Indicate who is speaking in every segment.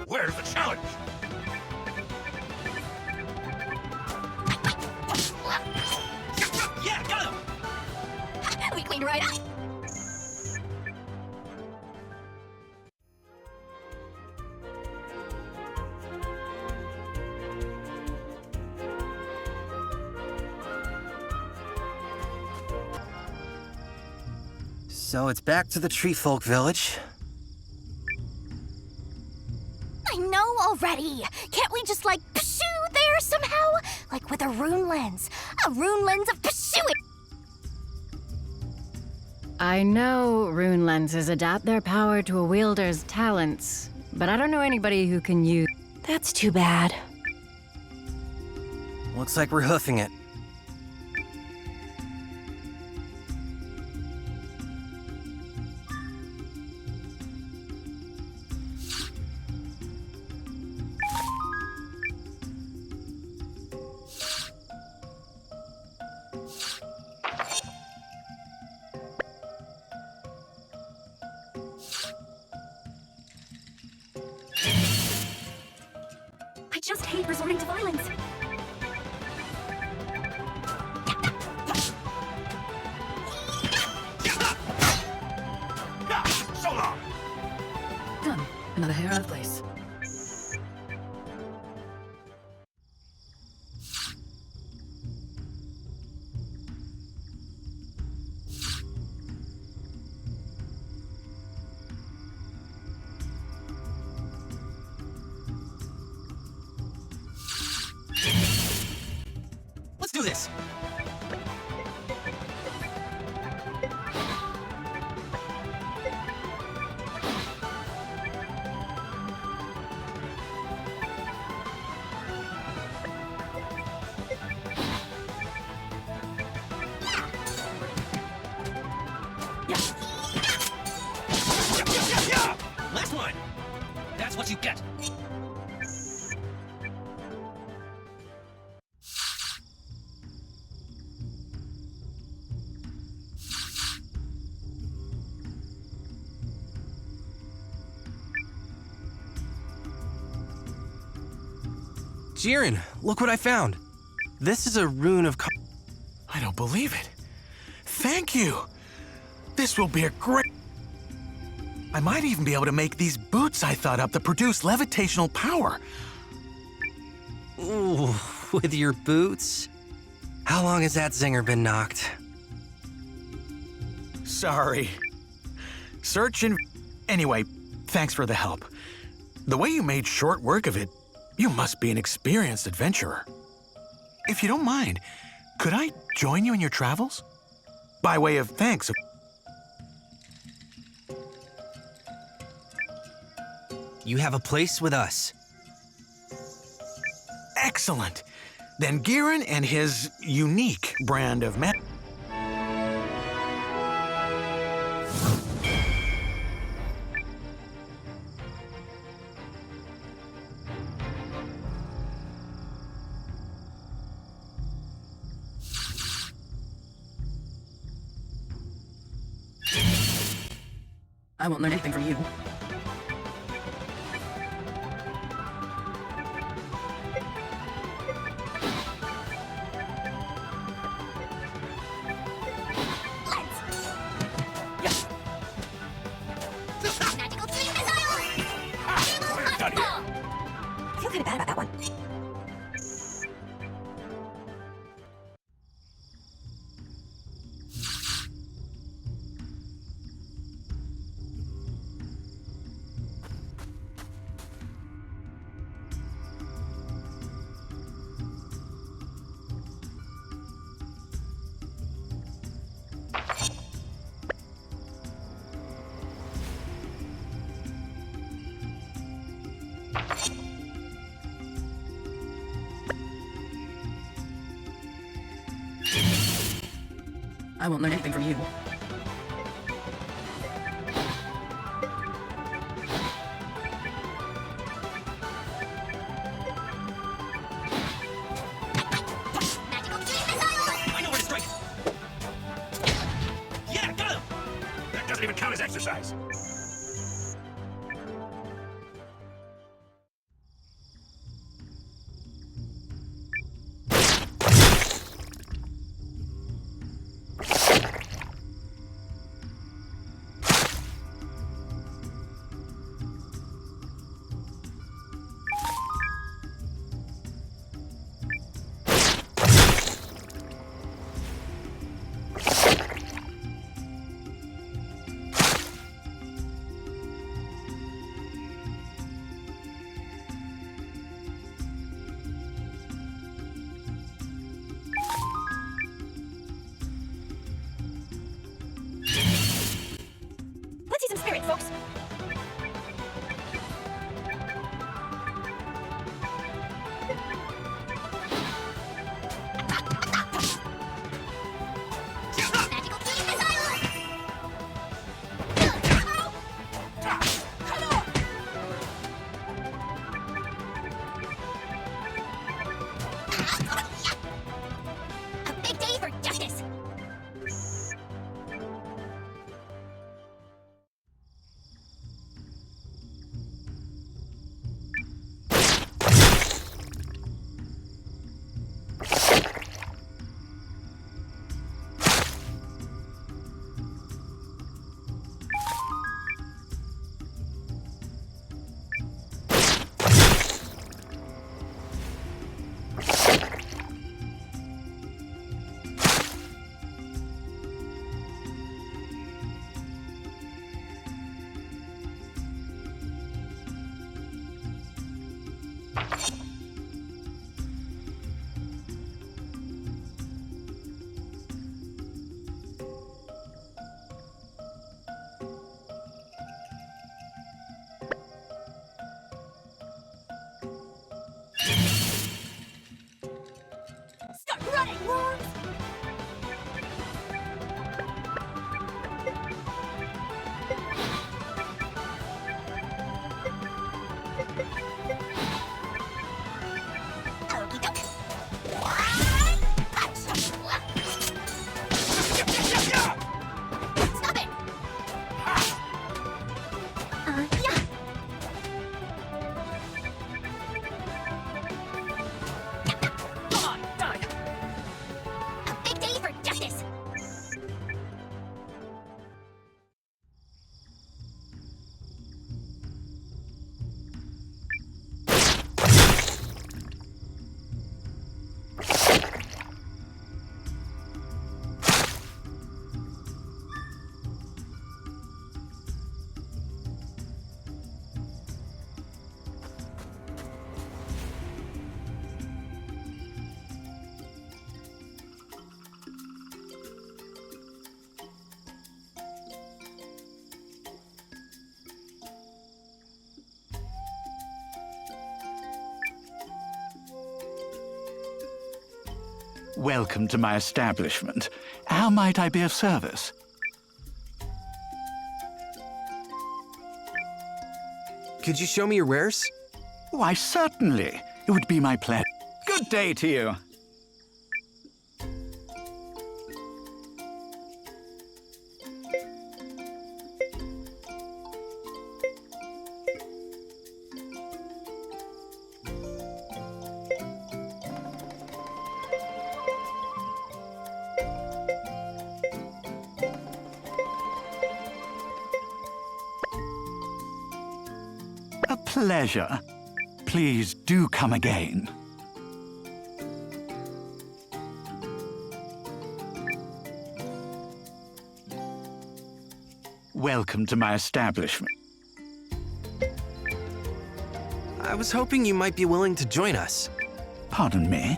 Speaker 1: Where's the challenge? Yeah, got him!
Speaker 2: We cleaned right up.
Speaker 3: So it's back to the tree folk village.
Speaker 2: I know already. Can't we just, like, pshoo there somehow? Like with a rune lens. A rune lens of pshooing.
Speaker 4: I know rune lenses adapt their power to a wielder's talents, but I don't know anybody who can use...
Speaker 2: That's too bad.
Speaker 3: Looks like we're hoofing it.
Speaker 2: I just hate resorting to violence.
Speaker 1: So long!
Speaker 4: Done. Another hair out of place.
Speaker 3: Let's do this!
Speaker 1: Yeah! Last one! That's what you get!
Speaker 3: Jiren, look what I found. This is a rune of...
Speaker 5: I don't believe it. Thank you. This will be a great... I might even be able to make these boots I thought up that produce levitational power.
Speaker 3: Ooh, with your boots? How long has that zinger been knocked?
Speaker 5: Sorry. Search and... Anyway, thanks for the help. The way you made short work of it, you must be an experienced adventurer. If you don't mind, could I join you in your travels? By way of thanks.
Speaker 3: You have a place with us.
Speaker 5: Excellent. Then Giran and his unique brand of magic.
Speaker 4: I won't learn anything from you.
Speaker 2: Magical tree missile!
Speaker 1: We're done here!
Speaker 2: I feel kind of bad about that one.
Speaker 4: I won't learn anything from you.
Speaker 2: Magical tree missile!
Speaker 1: I know where to strike! Yeah, got him! That doesn't even count as exercise!
Speaker 2: folks. Magical key missile! A big day for justice. Start running, worms! Okey doke. Stop it! Yeah.
Speaker 1: Come on, die!
Speaker 2: A big day for justice.
Speaker 5: Welcome to my establishment. How might I be of service?
Speaker 3: Could you show me your wares?
Speaker 5: Why, certainly. It would be my pleasure. Good day to you. A pleasure. Please do come again. Welcome to my establishment.
Speaker 3: I was hoping you might be willing to join us.
Speaker 5: Pardon me,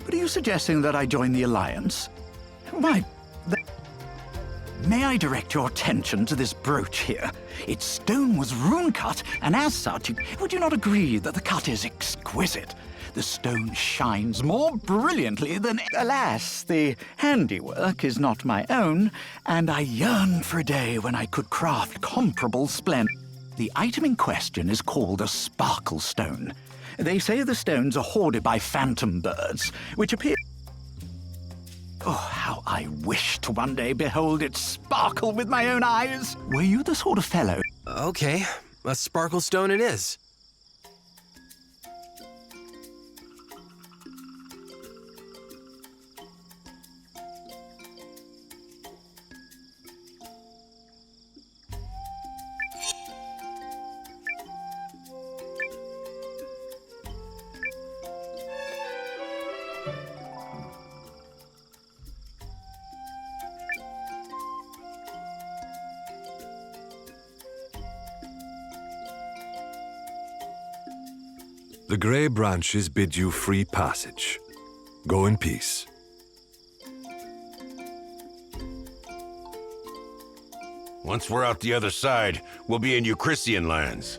Speaker 5: but are you suggesting that I join the Alliance? Why, may I direct your attention to this brooch here? Its stone was rune-cut, and as such, would you not agree that the cut is exquisite? The stone shines more brilliantly than... Alas, the handiwork is not my own, and I yearn for a day when I could craft comparable splendor. The item in question is called a sparkle stone. They say the stones are hoarded by phantom birds, which appear... Oh, how I wish to one day behold it sparkle with my own eyes. Were you the sort of fellow...
Speaker 3: Okay, a sparkle stone it is.
Speaker 6: The gray branches bid you free passage. Go in peace.
Speaker 7: Once we're out the other side, we'll be in Euchrissian lands.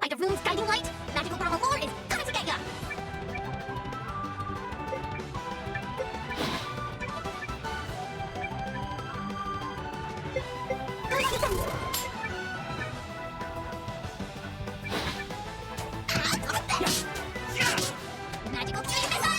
Speaker 2: By the room's guiding light, magical power lore is coming to get ya! Magical key missile! Magical key missile!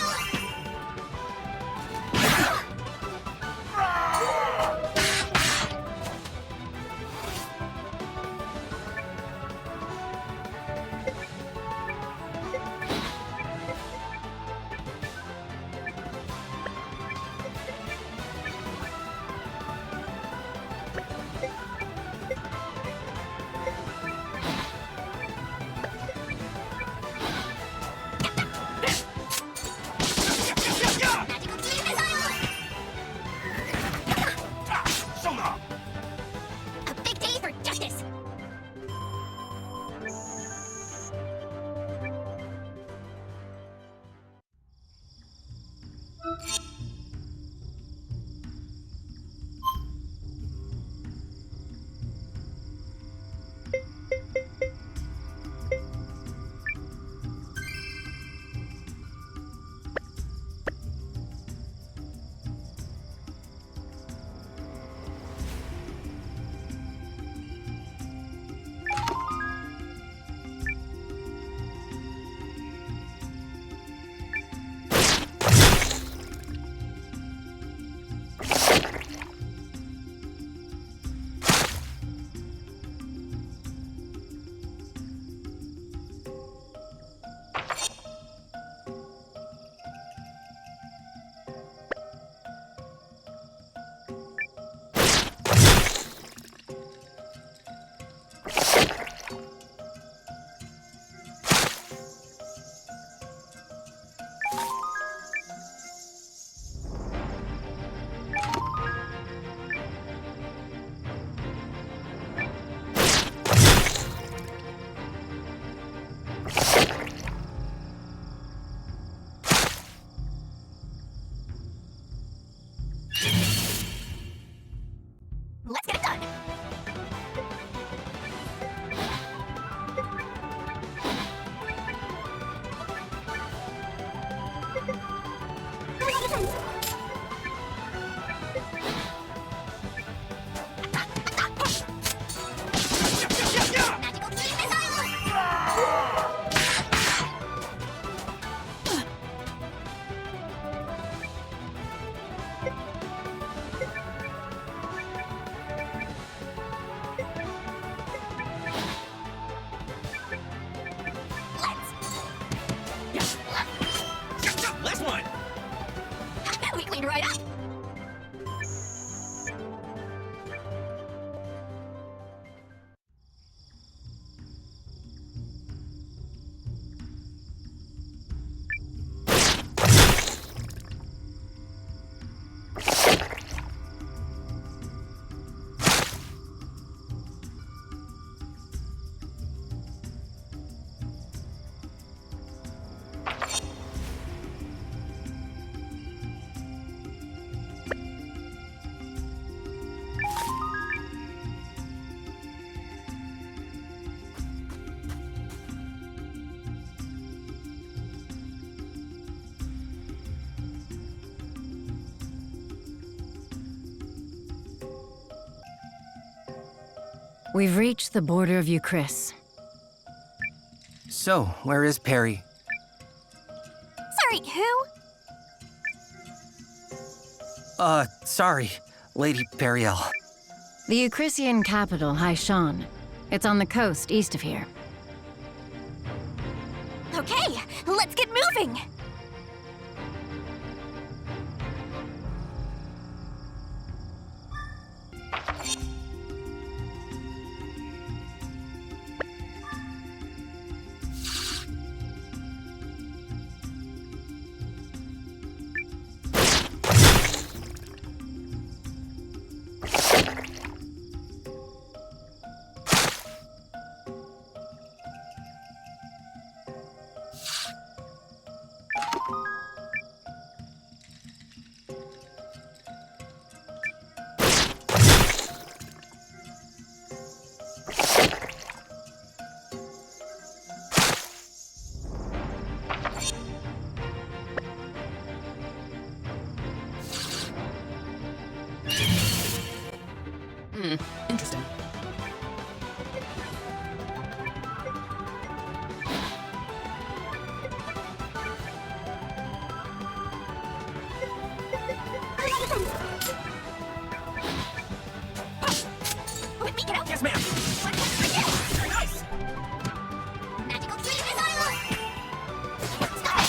Speaker 2: A big day for justice! Let's get it done! Magical key missile!
Speaker 3: Last one!
Speaker 2: We cleaned right up!
Speaker 4: We've reached the border of Euchrisse.
Speaker 3: So, where is Perry?
Speaker 2: Sorry, who?
Speaker 3: Sorry, Lady Burial.
Speaker 4: The Euchrissian capital, Haishan. It's on the coast east of here.
Speaker 2: Okay, let's get moving!
Speaker 1: Interesting.
Speaker 2: Let me get out!
Speaker 1: Yes, ma'am. Very nice.
Speaker 2: Magical key missile! Stop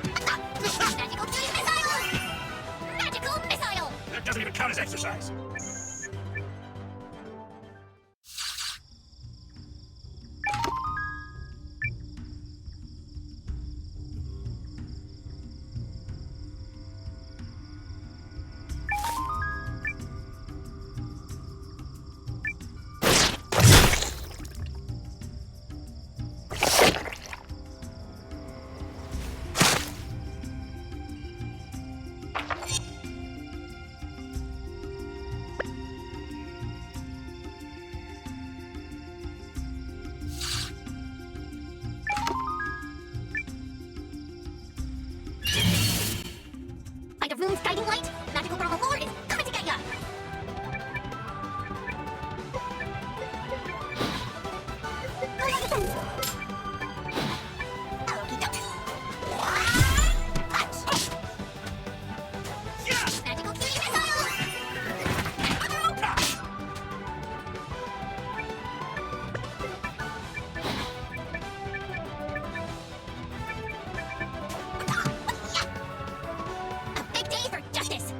Speaker 2: it! Magical key missile! Magical missile!
Speaker 7: That doesn't even count as exercise.
Speaker 2: Find a room's guiding light. Magical Purple Lord is coming to get ya! Okey doke. Magical key missile! A big day for justice!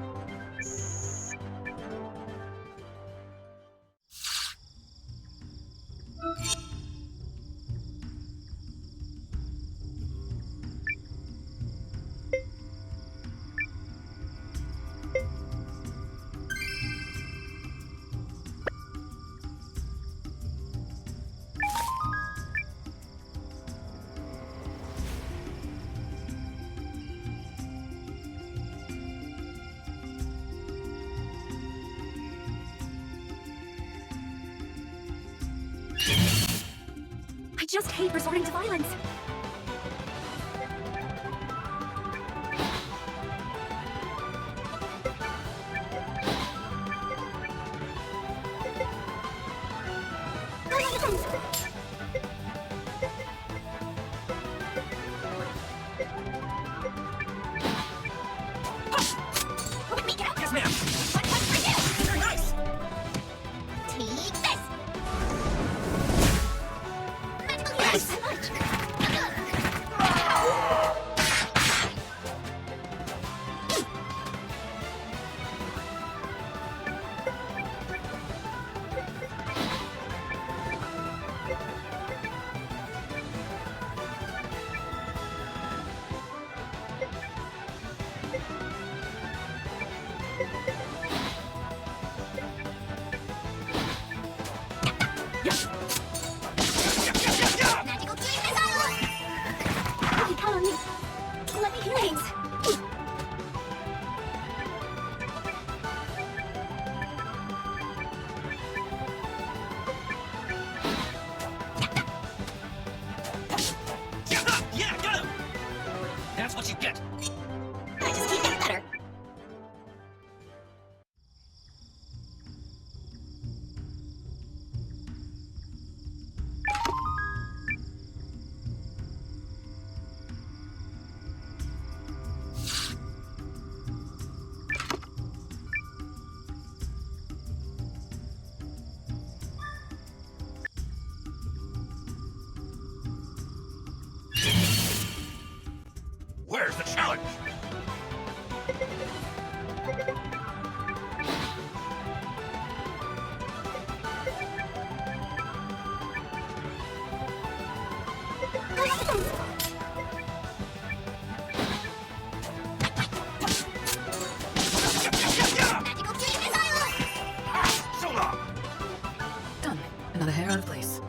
Speaker 2: I just hate resorting to violence. Let me get out!
Speaker 1: Yes, ma'am.
Speaker 2: What for you?
Speaker 1: Very nice.
Speaker 2: Take this! Magical key!
Speaker 1: like it!
Speaker 2: I just keep getting better.
Speaker 7: Where's the challenge?
Speaker 2: Magical key missile!
Speaker 7: Ah, so long!
Speaker 1: Done. Another hair out of place.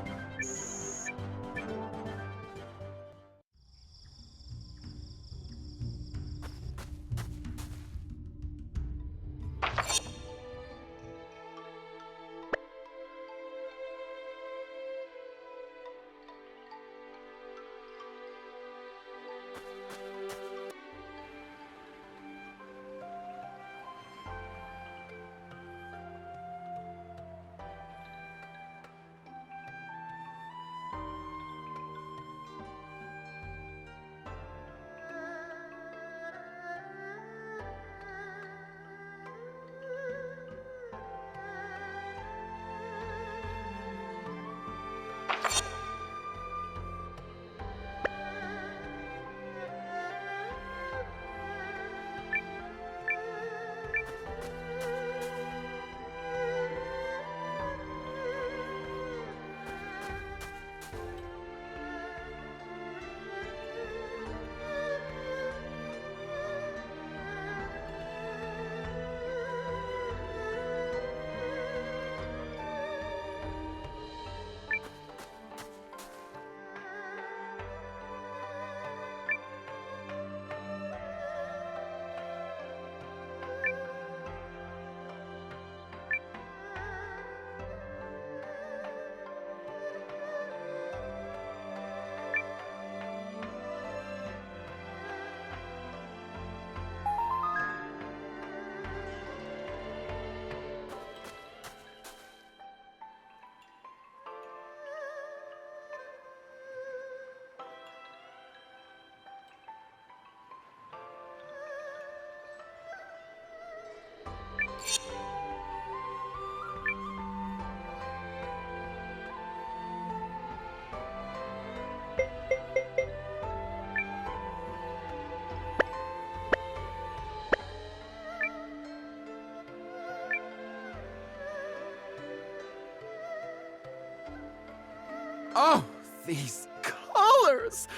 Speaker 8: Oh, these colors!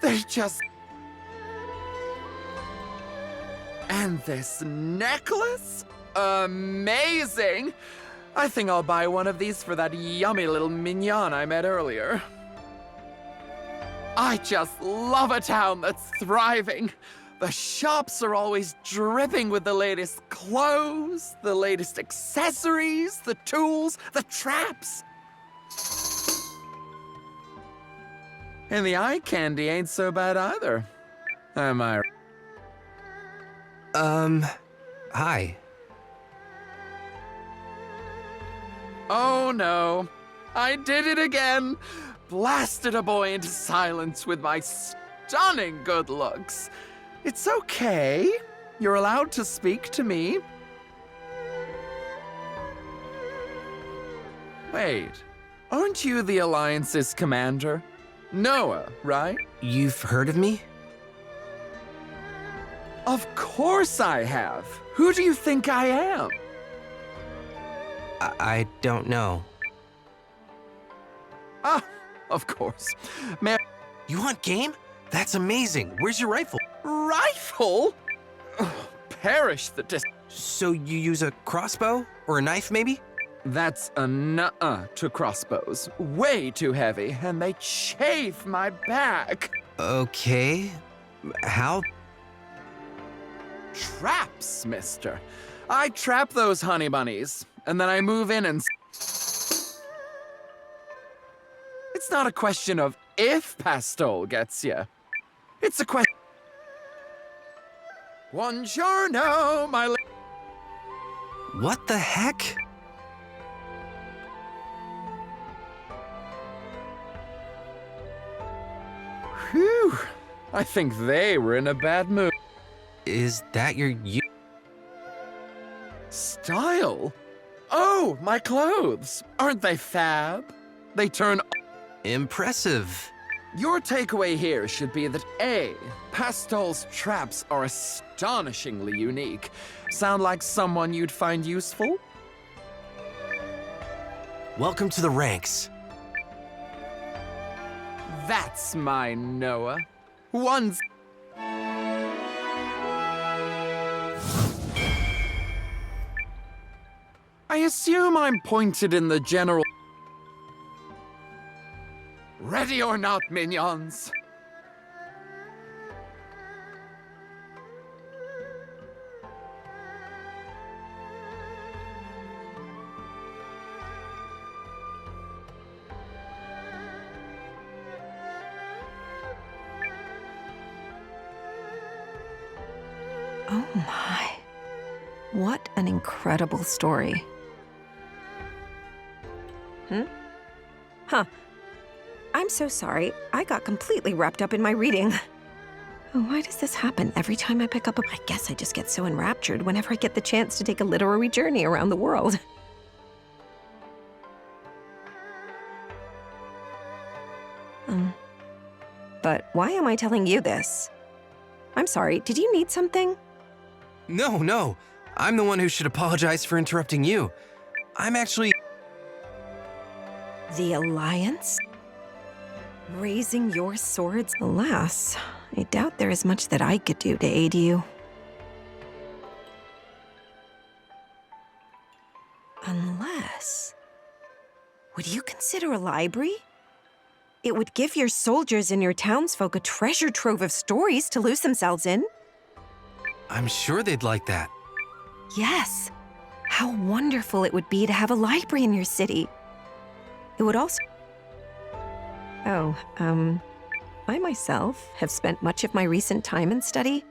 Speaker 8: They just... And this necklace? Amazing! I think I'll buy one of these for that yummy little mignon I met earlier. I just love a town that's thriving. The shops are always dripping with the latest clothes, the latest accessories, the tools, the traps. And the eye candy ain't so bad either. Am I?
Speaker 3: Hi.
Speaker 8: Oh no. I did it again. Blasted a boy into silence with my stunning good looks. It's okay. You're allowed to speak to me. Wait, aren't you the Alliance's commander? Noah, right?
Speaker 3: You've heard of me?
Speaker 8: Of course I have. Who do you think I am?
Speaker 3: I don't know.
Speaker 8: Ah, of course. Man,
Speaker 3: You want game? That's amazing. Where's your rifle?
Speaker 8: rifle? Ugh, perish the dis...
Speaker 3: So you use a crossbow? Or a knife, maybe?
Speaker 8: That's a nuh-uh to crossbows. Way too heavy, and they chafe my back.
Speaker 3: Okay. How?
Speaker 8: Traps, mister. I trap those honey bunnies, and then I move in and... It's not a question of if Pastole gets you. It's a question... Buongiorno, my
Speaker 3: What the heck?
Speaker 8: Phew. I think they were in a bad mood.
Speaker 3: Is that your
Speaker 8: Style? Oh, my clothes. Aren't they fab? They turn...
Speaker 3: Impressive.
Speaker 8: Your takeaway here should be that A, Pastel's traps are astonishingly unique. Sound like someone you'd find useful?
Speaker 3: Welcome to the ranks.
Speaker 8: That's my Noah. One's... I assume I'm pointed in the general... Ready or not, minions?
Speaker 9: Oh my. What an incredible story. Huh. I'm so sorry. I got completely wrapped up in my reading. Oh, why does this happen every time I pick up a... I guess I just get so enraptured whenever I get the chance to take a literary journey around the world. But why am I telling you this? I'm sorry, did you need something?
Speaker 3: No. I'm the one who should apologize for interrupting you. I'm actually...
Speaker 9: The Alliance? Raising your swords? Alas, I doubt there is much that I could do to aid you. Unless... Would you consider a library? It would give your soldiers and your townsfolk a treasure trove of stories to lose themselves in.
Speaker 3: I'm sure they'd like that.
Speaker 9: Yes. How wonderful it would be to have a library in your city. It would also... Oh, I myself have spent much of my recent time in study.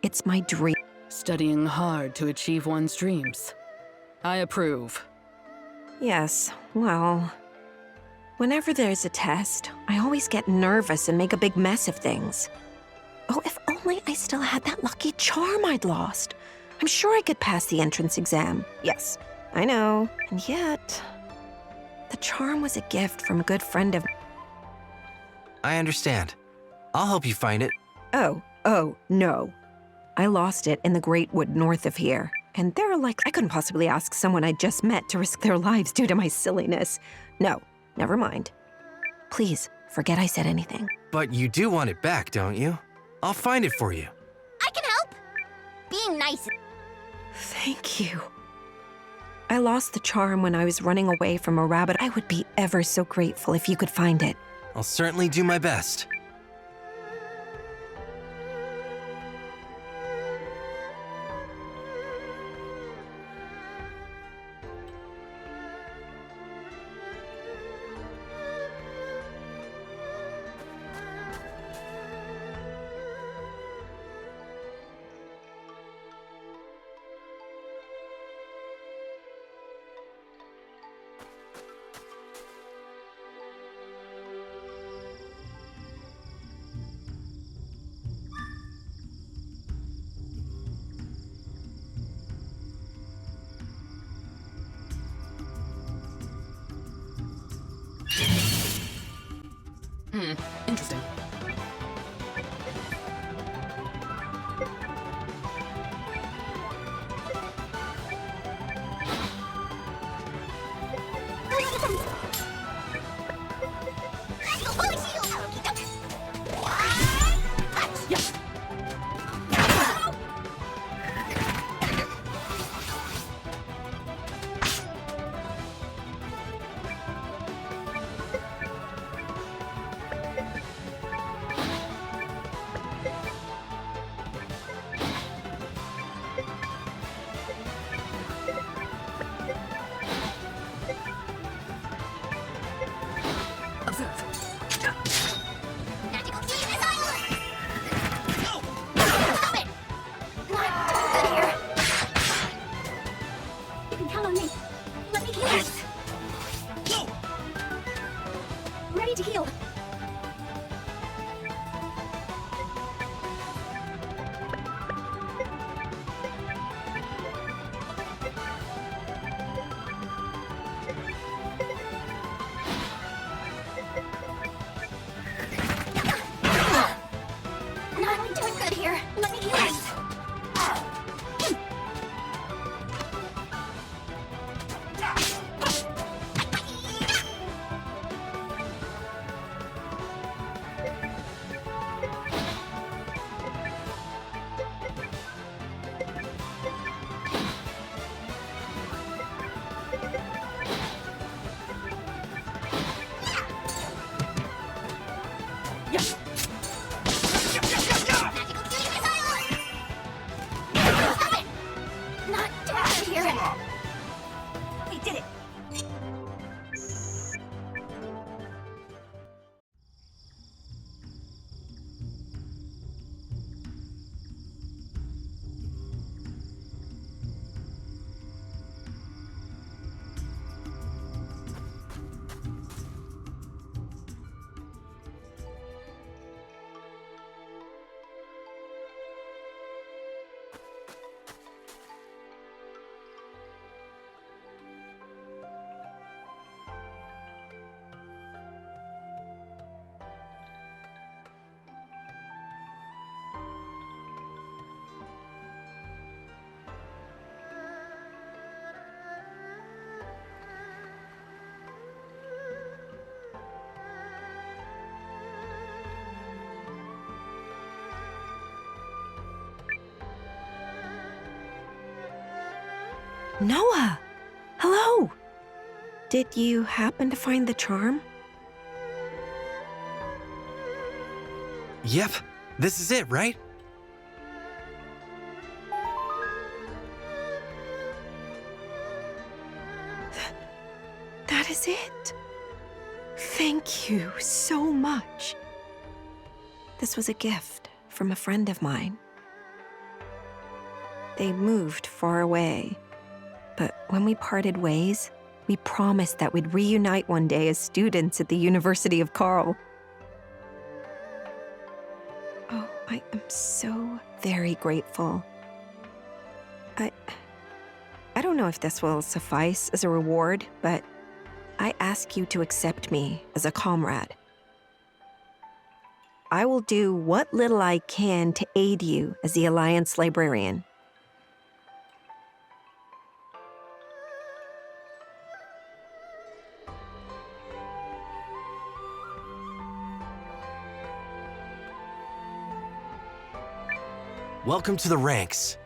Speaker 9: It's my dream.
Speaker 1: Studying hard to achieve one's dreams. I approve.
Speaker 9: Yes, well... Whenever there's a test, I always get nervous and make a big mess of things. Oh, if only I still had that lucky charm I'd lost. I'm sure I could pass the entrance exam. Yes, I know. And yet... The charm was a gift from a good friend of...
Speaker 3: I understand. I'll help you find it.
Speaker 9: Oh, no. I lost it in the Great Wood north of here. And there are like... I couldn't possibly ask someone I just met to risk their lives due to my silliness. No, never mind. Please, forget I said anything.
Speaker 3: But you do want it back, don't you? I'll find it for you.
Speaker 2: I can help. Being nice.
Speaker 9: Thank you. I lost the charm when I was running away from a rabbit. I would be ever so grateful if you could find it.
Speaker 3: I'll certainly do my best.
Speaker 1: Interesting.
Speaker 9: Noah! Hello! Did you happen to find the charm?
Speaker 3: Yep, this is it, right?
Speaker 9: That is it. Thank you so much. This was a gift from a friend of mine. They moved far away, but when we parted ways, we promised that we'd reunite one day as students at the University of Carl. Oh, I am so very grateful. I don't know if this will suffice as a reward, but I ask you to accept me as a comrade. I will do what little I can to aid you as the Alliance librarian.
Speaker 3: Welcome to the ranks.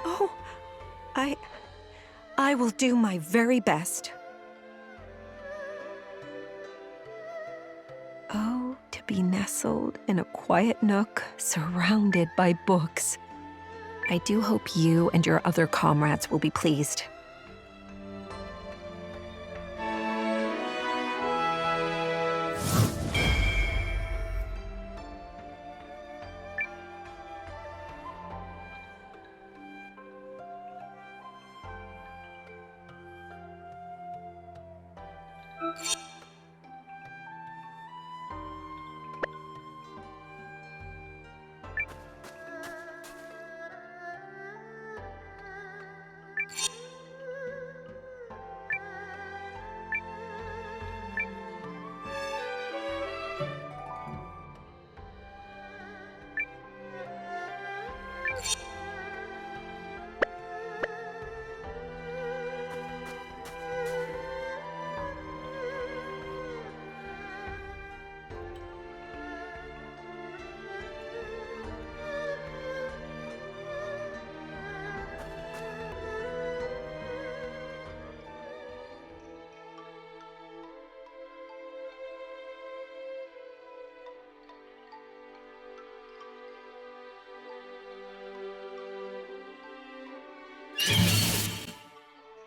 Speaker 9: Oh, I will do my very best. Oh, to be nestled in a quiet nook, surrounded by books. I do hope you and your other comrades will be pleased.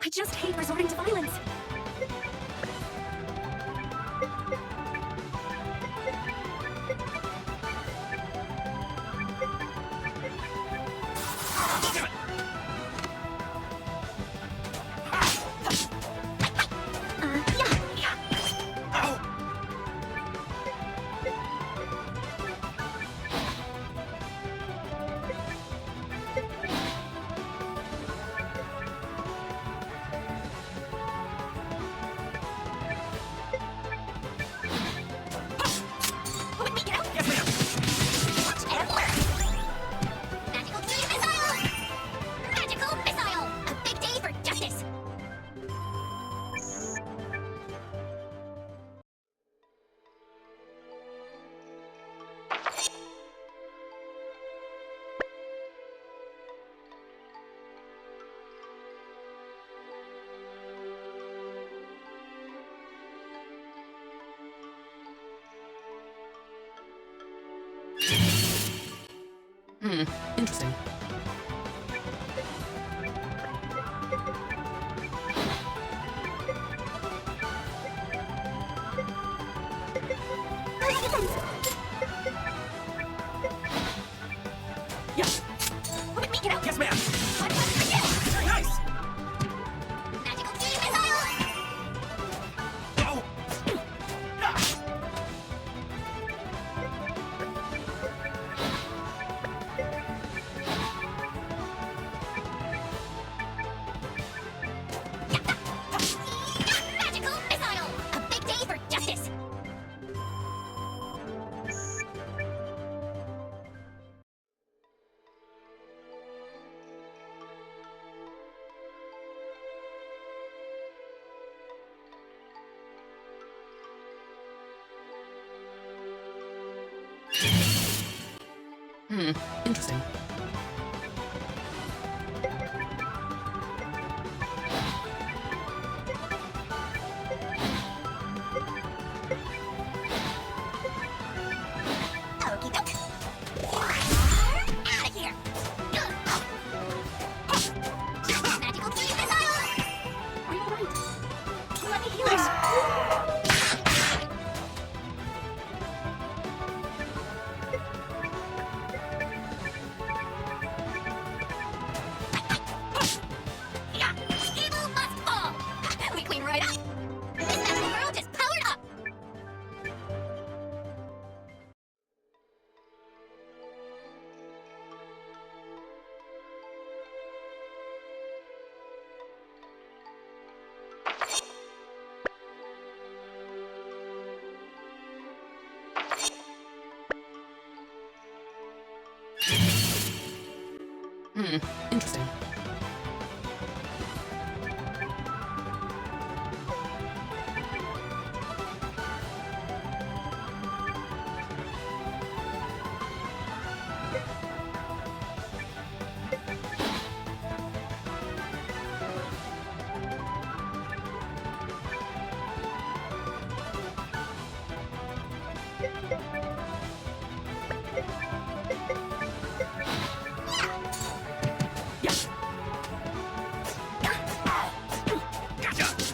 Speaker 2: I just hate resorting to violence.
Speaker 1: Interesting.
Speaker 2: Yes. Let me get out.
Speaker 8: Yes, ma'am.
Speaker 2: Nice. Magical key missile.
Speaker 8: Oh.
Speaker 2: Magical missile. A big day for justice.
Speaker 1: Interesting. Interesting.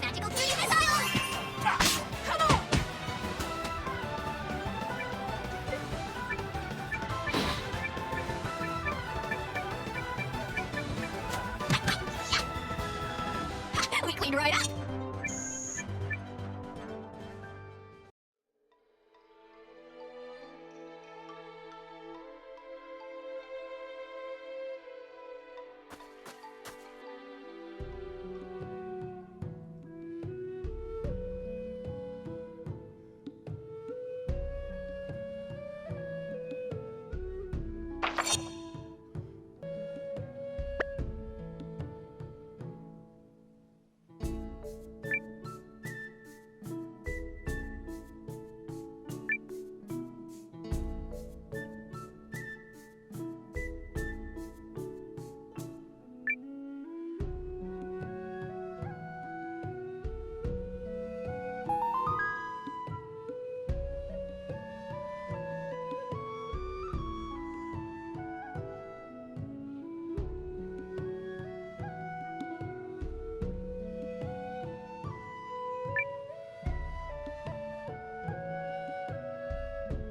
Speaker 2: Magical 3D missiles! Come on! We cleaned right up.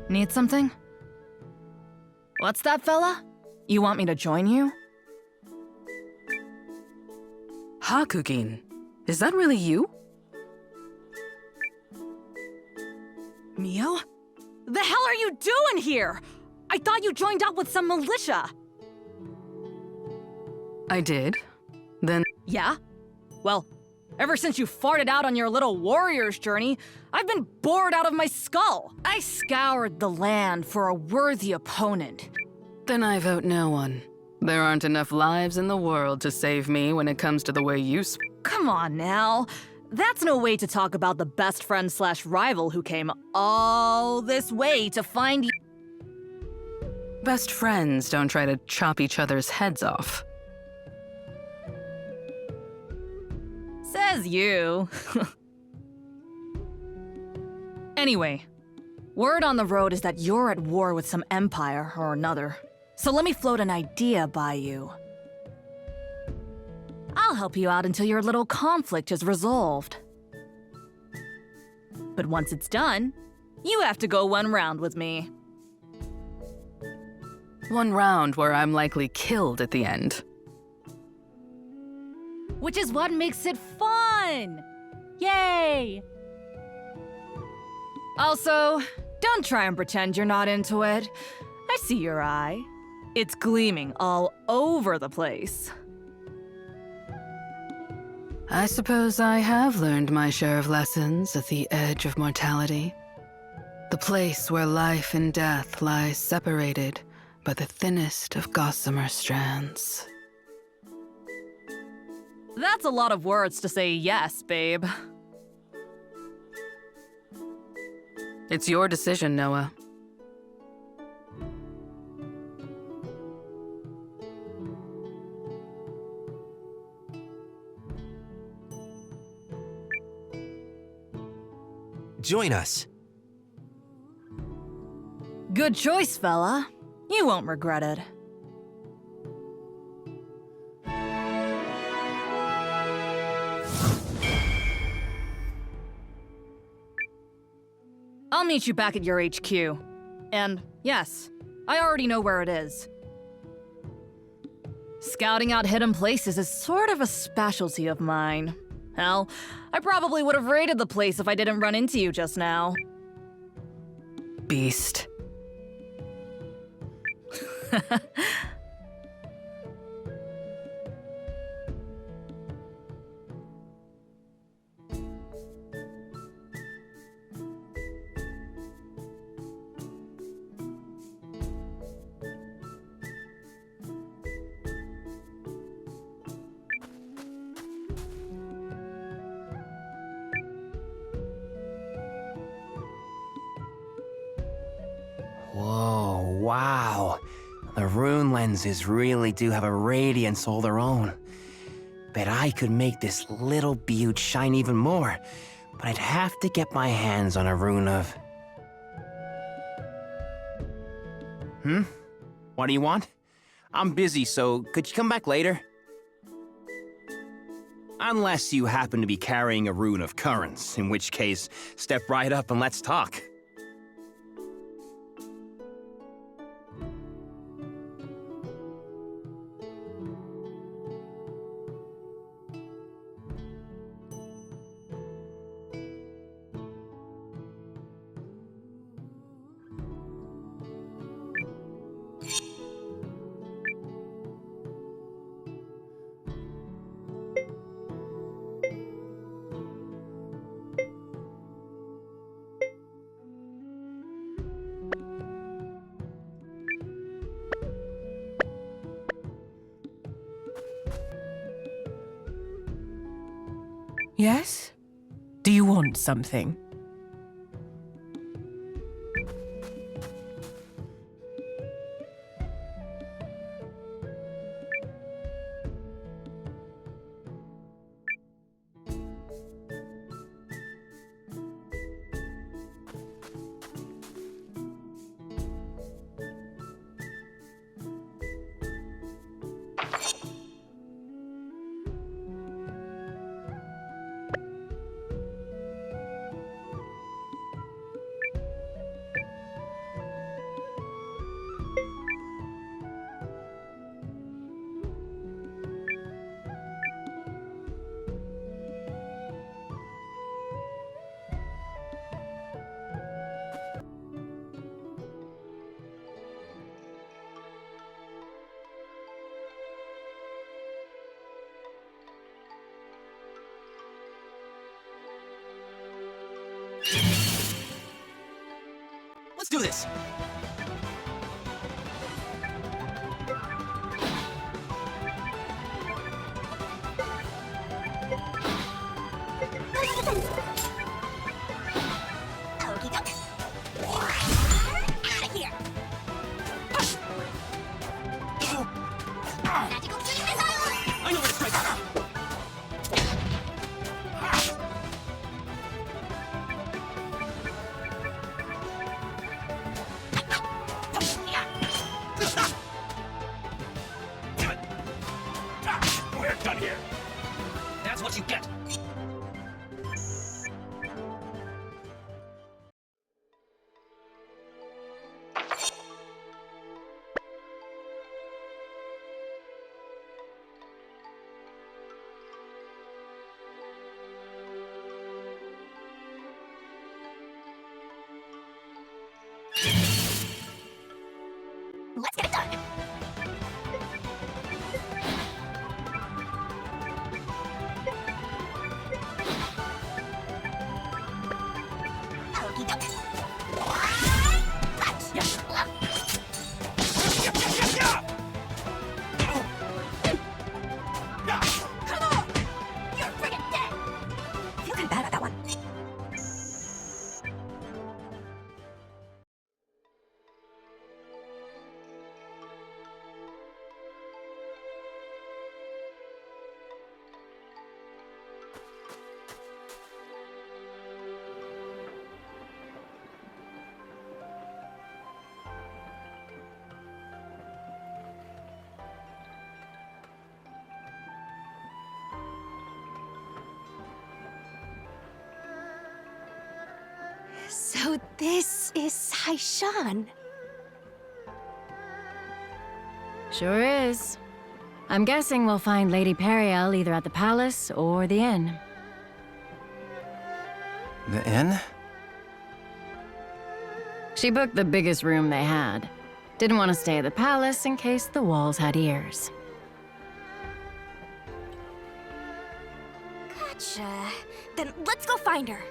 Speaker 10: Need something? What's that, fella? You want me to join you?
Speaker 1: Hakugin, is that really you?
Speaker 10: Mio? The hell are you doing here? I thought you joined up with some militia.
Speaker 1: I did. Then
Speaker 10: Yeah? Well, ever since you farted out on your little warrior's journey, I've been bored out of my skull. I scoured the land for a worthy opponent.
Speaker 1: Then I vote no one. There aren't enough lives in the world to save me when it comes to the way you
Speaker 10: Come on now. That's no way to talk about the best friend slash rival who came all this way to find you.
Speaker 1: Best friends don't try to chop each other's heads off.
Speaker 10: Says you. Anyway, word on the road is that you're at war with some empire or another. So let me float an idea by you. I'll help you out until your little conflict is resolved. But once it's done, you have to go one round with me.
Speaker 1: One round where I'm likely killed at the end.
Speaker 10: Which is what makes it fun! Yay! Also, don't try and pretend you're not into it. I see your eye. It's gleaming all over the place.
Speaker 1: I suppose I have learned my share of lessons at the edge of mortality. The place where life and death lie separated by the thinnest of gossamer strands.
Speaker 10: That's a lot of words to say yes, babe.
Speaker 1: It's your decision, Noah.
Speaker 3: Join us.
Speaker 10: Good choice, fella. You won't regret it. I'll meet you back at your HQ. And yes, I already know where it is. Scouting out hidden places is sort of a specialty of mine. Hell, I probably would have raided the place if I didn't run into you just now.
Speaker 1: Beast.
Speaker 11: Whoa, wow. The rune lenses really do have a radiance all their own. Bet I could make this little beaut shine even more, but I'd have to get my hands on a rune of... What do you want? I'm busy, so could you come back later? Unless you happen to be carrying a rune of currents, in which case, step right up and let's talk.
Speaker 12: Yes? Do you want something?
Speaker 11: Let's do this! I know where to strike!
Speaker 7: We're done here.
Speaker 11: That's what you get!
Speaker 2: Let's get it done! Okey doke. Come on! You're friggin' dead!
Speaker 9: I feel kind of bad about that one.
Speaker 2: So this is Saishan.
Speaker 4: Sure is. I'm guessing we'll find Lady Periel either at the palace or the inn.
Speaker 3: The inn?
Speaker 4: She booked the biggest room they had. Didn't want to stay at the palace in case the walls had ears.
Speaker 2: Gotcha. Then let's go find her.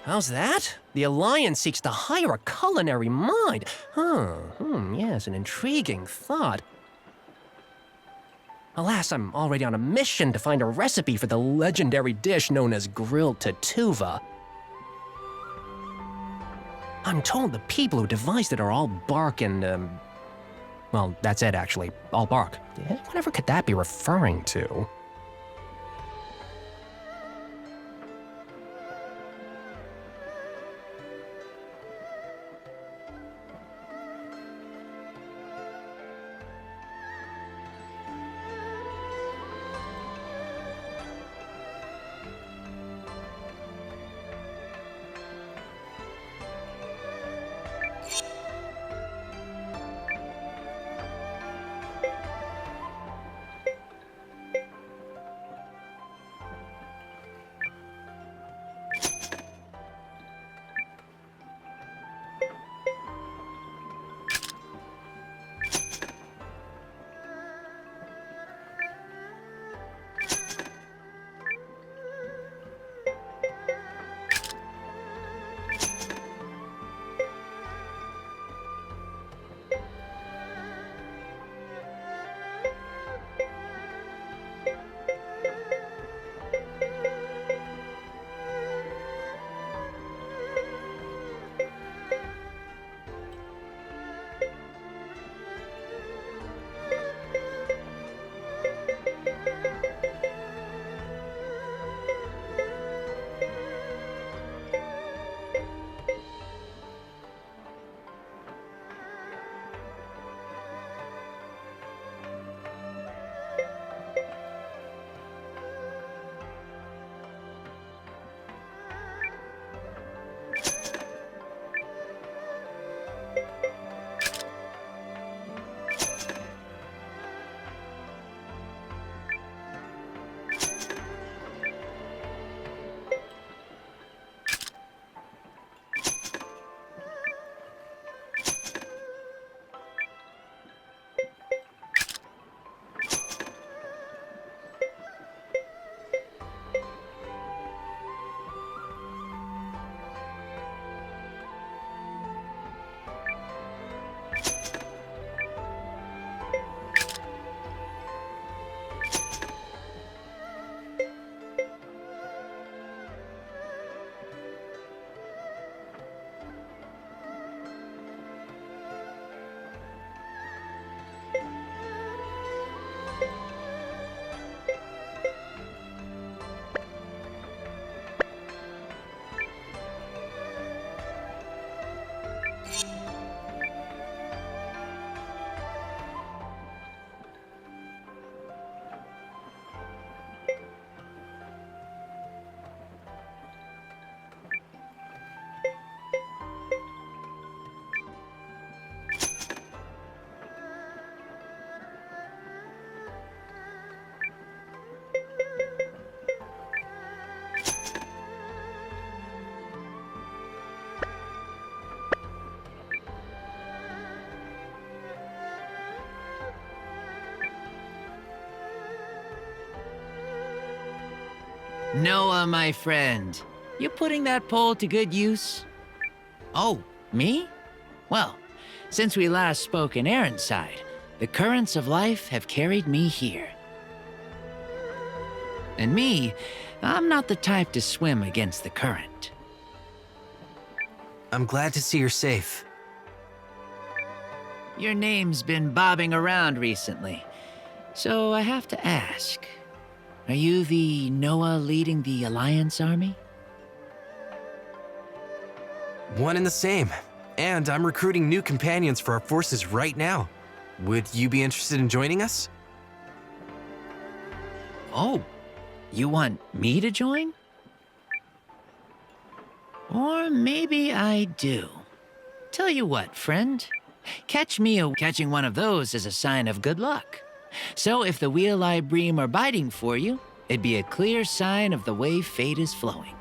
Speaker 11: How's that? The Alliance seeks to hire a culinary mind. Yes, an intriguing thought. Alas, I'm already on a mission to find a recipe for the legendary dish known as grilled tatuva. I'm told the people who devised it are all bark and, well, that's it actually, all bark. Whatever could that be referring to?
Speaker 13: Noah, my friend, you putting that pole to good use? Oh, me? Well, since we last spoke in Aaronside, the currents of life have carried me here. And me, I'm not the type to swim against the current.
Speaker 3: I'm glad to see you're safe.
Speaker 13: Your name's been bobbing around recently, so I have to ask. Are you the Noah leading the Alliance army?
Speaker 3: One and the same. And I'm recruiting new companions for our forces right now. Would you be interested in joining us?
Speaker 13: Oh, you want me to join? Or maybe I do. Tell you what, friend. Catching one of those is a sign of good luck. So if the wheel I bream are biting for you, it'd be a clear sign of the way fate is flowing.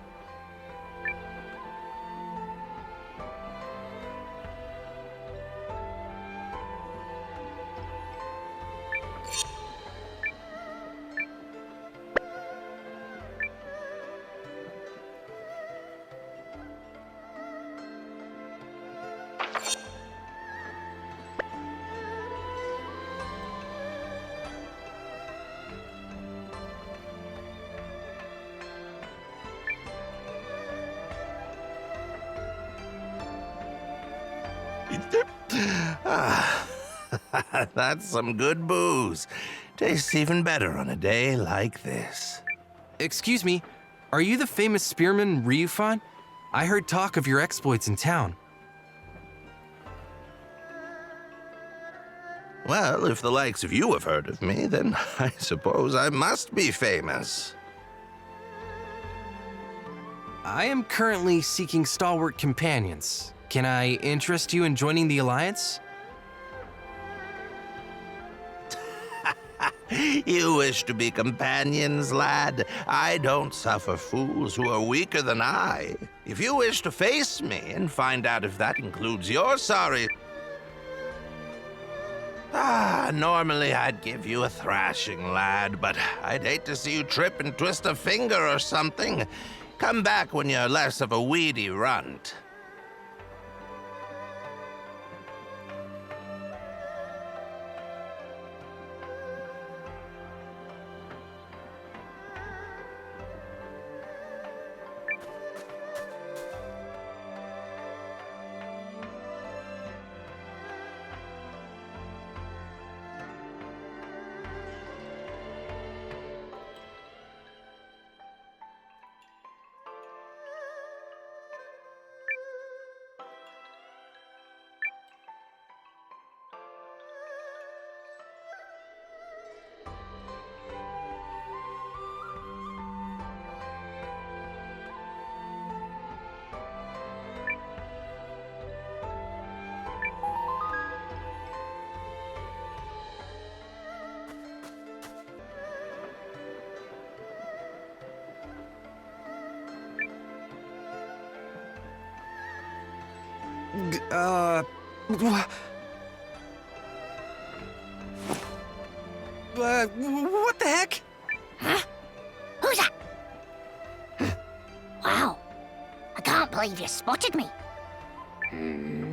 Speaker 7: That's some good booze. Tastes even better on a day like this.
Speaker 3: Excuse me, are you the famous spearman Ryufan? I heard talk of your exploits in town.
Speaker 7: Well, if the likes of you have heard of me, then I suppose I must be famous.
Speaker 3: I am currently seeking stalwart companions. Can I interest you in joining the Alliance?
Speaker 7: You wish to be companions, lad? I don't suffer fools who are weaker than I. If you wish to face me and find out if that includes your sorry... normally I'd give you a thrashing, lad, but I'd hate to see you trip and twist a finger or something. Come back when you're less of a weedy runt.
Speaker 3: What the heck?
Speaker 2: Huh? Who's that? Wow. I can't believe you spotted me.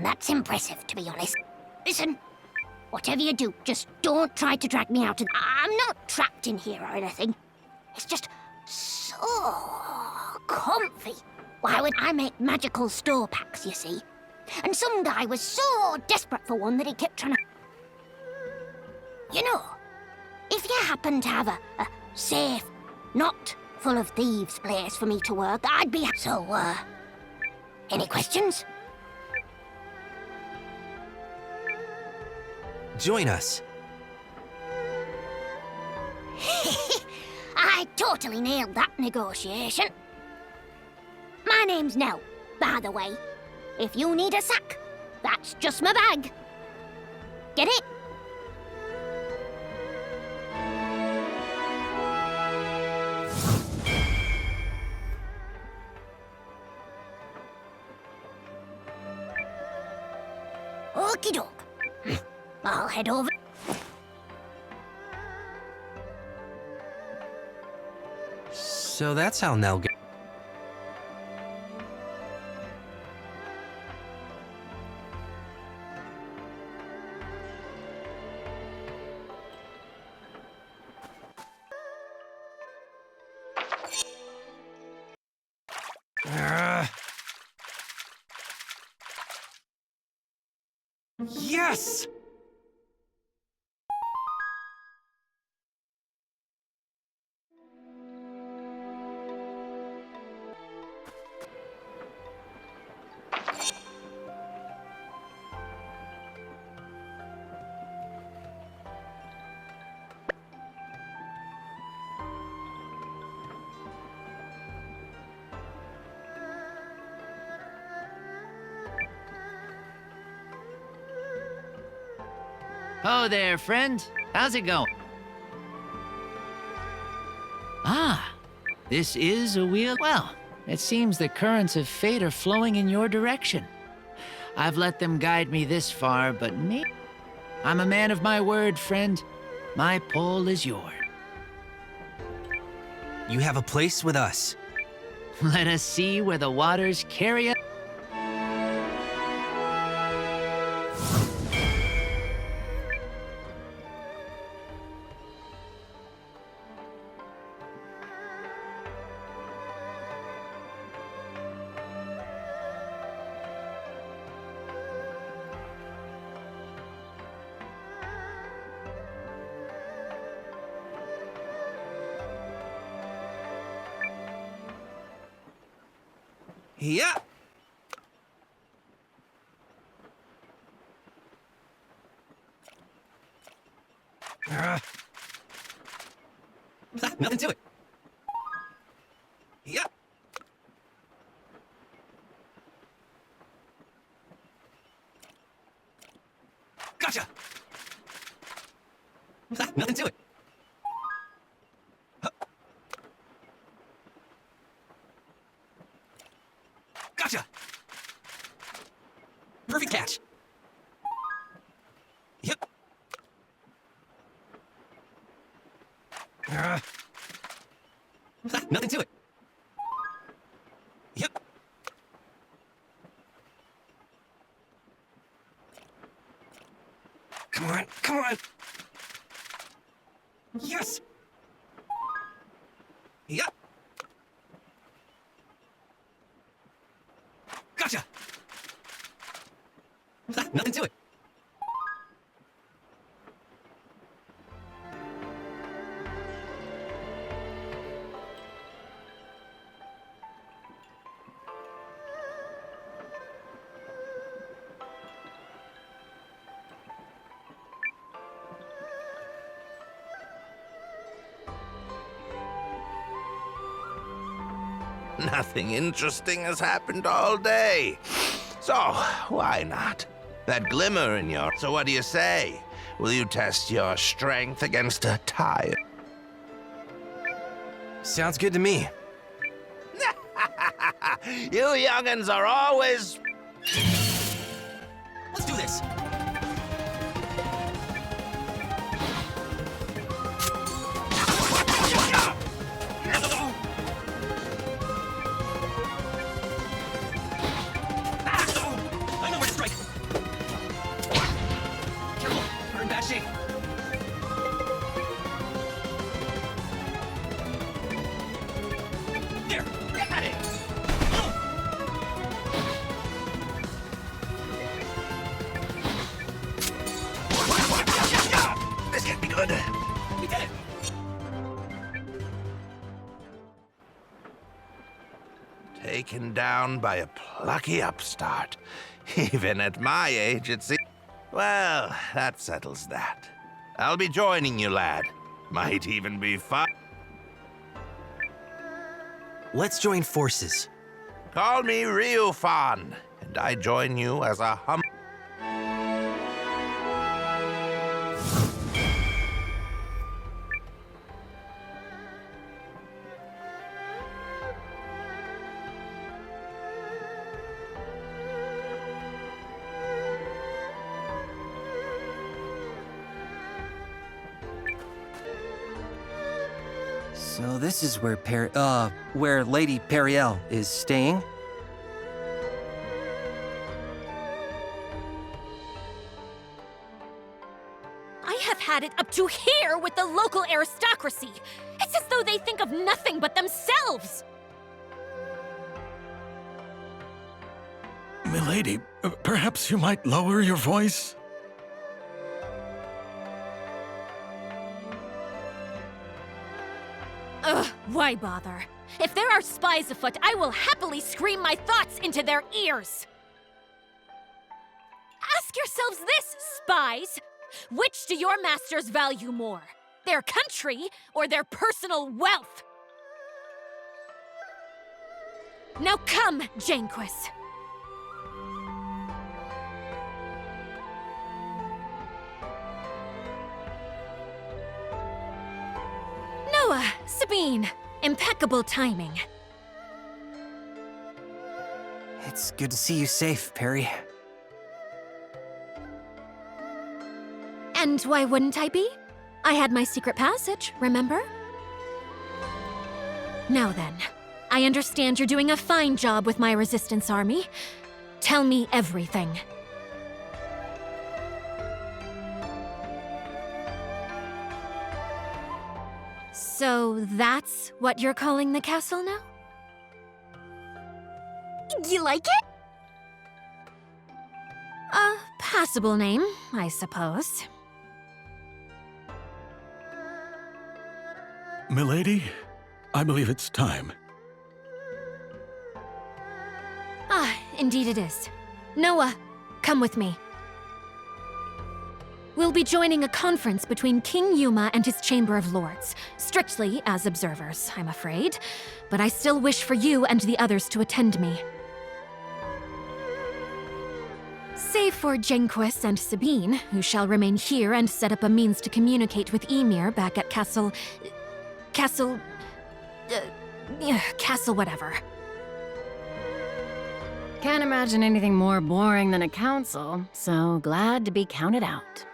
Speaker 2: That's impressive, to be honest. Listen, whatever you do, just don't try to drag me out of... I'm not trapped in here or anything. It's just so comfy. Why would I make magical store packs, you see? And some guy was so desperate for one that he kept trying to... You know, if you happen to have a safe, not full of thieves place for me to work, I'd be... So, any questions?
Speaker 3: Join us.
Speaker 2: I totally nailed that negotiation. My name's Nell, by the way. If you need a sack, that's just my bag. Get it? Okie doke. I'll head over.
Speaker 3: So that's how Nell got... Yes!
Speaker 13: Oh there, friend. How's it going? Ah, this is a wheel. Well, it seems the currents of fate are flowing in your direction. I've let them guide me this far, but me... I'm a man of my word, friend. My pole is yours.
Speaker 3: You have a place with us.
Speaker 13: Let us see where the waters carry us.
Speaker 3: Yeah. Nothing to it. Yeah. Gotcha. Nothing to it. Gotcha. Perfect catch. Yep. Nothing to it. Yep. Come on, come on. Yes. Yep. Gotcha. Nothing to it.
Speaker 7: Nothing interesting has happened all day. So, why not? That glimmer in your... So what do you say? Will you test your strength against a tire?
Speaker 3: Sounds good to me.
Speaker 7: You young'uns are always...
Speaker 3: Let's do this. I know where to strike. Careful, we're in bad shape. There, got it.
Speaker 7: This can't be good.
Speaker 3: We did it.
Speaker 7: Taken down by a plucky upstart. Even at my age, it seems... Well, that settles that. I'll be joining you, lad. Might even be fun.
Speaker 3: Let's join forces.
Speaker 7: Call me Ryufan, and I join you as a
Speaker 11: So this is where where Lady Periel is staying?
Speaker 2: I have had it up to here with the local aristocracy. It's as though they think of nothing but themselves.
Speaker 5: Milady, perhaps you might lower your voice?
Speaker 2: Ugh, why bother? If there are spies afoot, I will happily scream my thoughts into their ears. Ask yourselves this, spies. Which do your masters value more? Their country or their personal wealth? Now come, Janquis. Noah, Sabine, impeccable timing.
Speaker 11: It's good to see you safe, Perry.
Speaker 2: And why wouldn't I be? I had my secret passage, remember? Now then, I understand you're doing a fine job with my resistance army. Tell me everything. So that's what you're calling the castle now? You like it? A passable name, I suppose.
Speaker 5: Milady, I believe it's time.
Speaker 14: indeed it is. Noah, come with me. We'll be joining a conference between King Yuma and his Chamber of Lords. Strictly as observers, I'm afraid. But I still wish for you and the others to attend me. Save for Jenquist and Sabine, who shall remain here and set up a means to communicate with Ymir back at Castle whatever.
Speaker 4: Can't imagine anything more boring than a council, so glad to be counted out.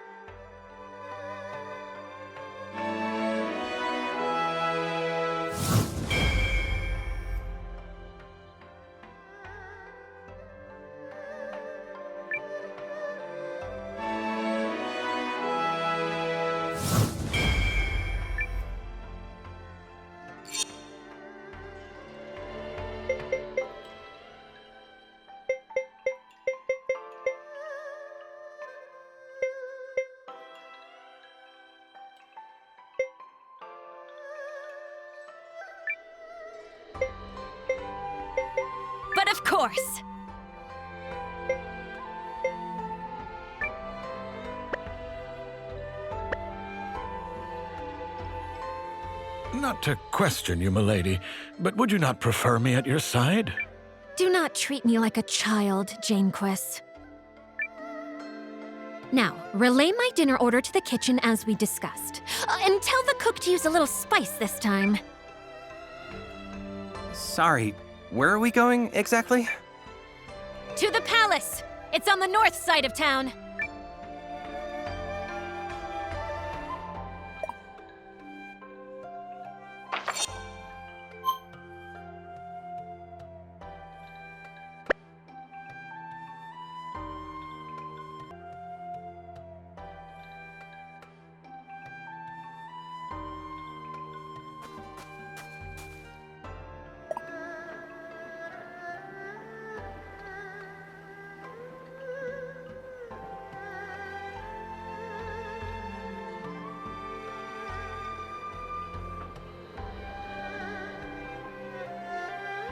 Speaker 14: But of course!
Speaker 5: Not to question you, milady, but would you not prefer me at your side?
Speaker 14: Do not treat me like a child, Janequist. Now, relay my dinner order to the kitchen as we discussed. And tell the cook to use a little spice this time.
Speaker 11: Sorry, where are we going exactly?
Speaker 14: To the palace! It's on the north side of town.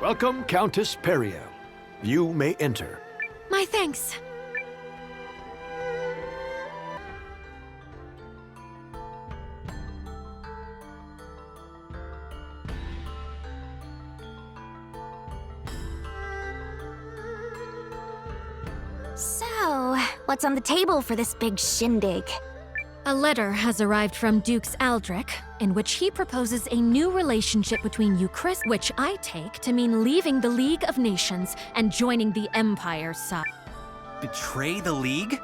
Speaker 15: Welcome, Countess Periel. You may enter.
Speaker 14: My thanks.
Speaker 2: So, what's on the table for this big shindig?
Speaker 14: A letter has arrived from Dukes Aldrich, in which he proposes a new relationship between Euchrisse, which I take to mean leaving the League of Nations and joining the Empire's side.
Speaker 11: Betray the League?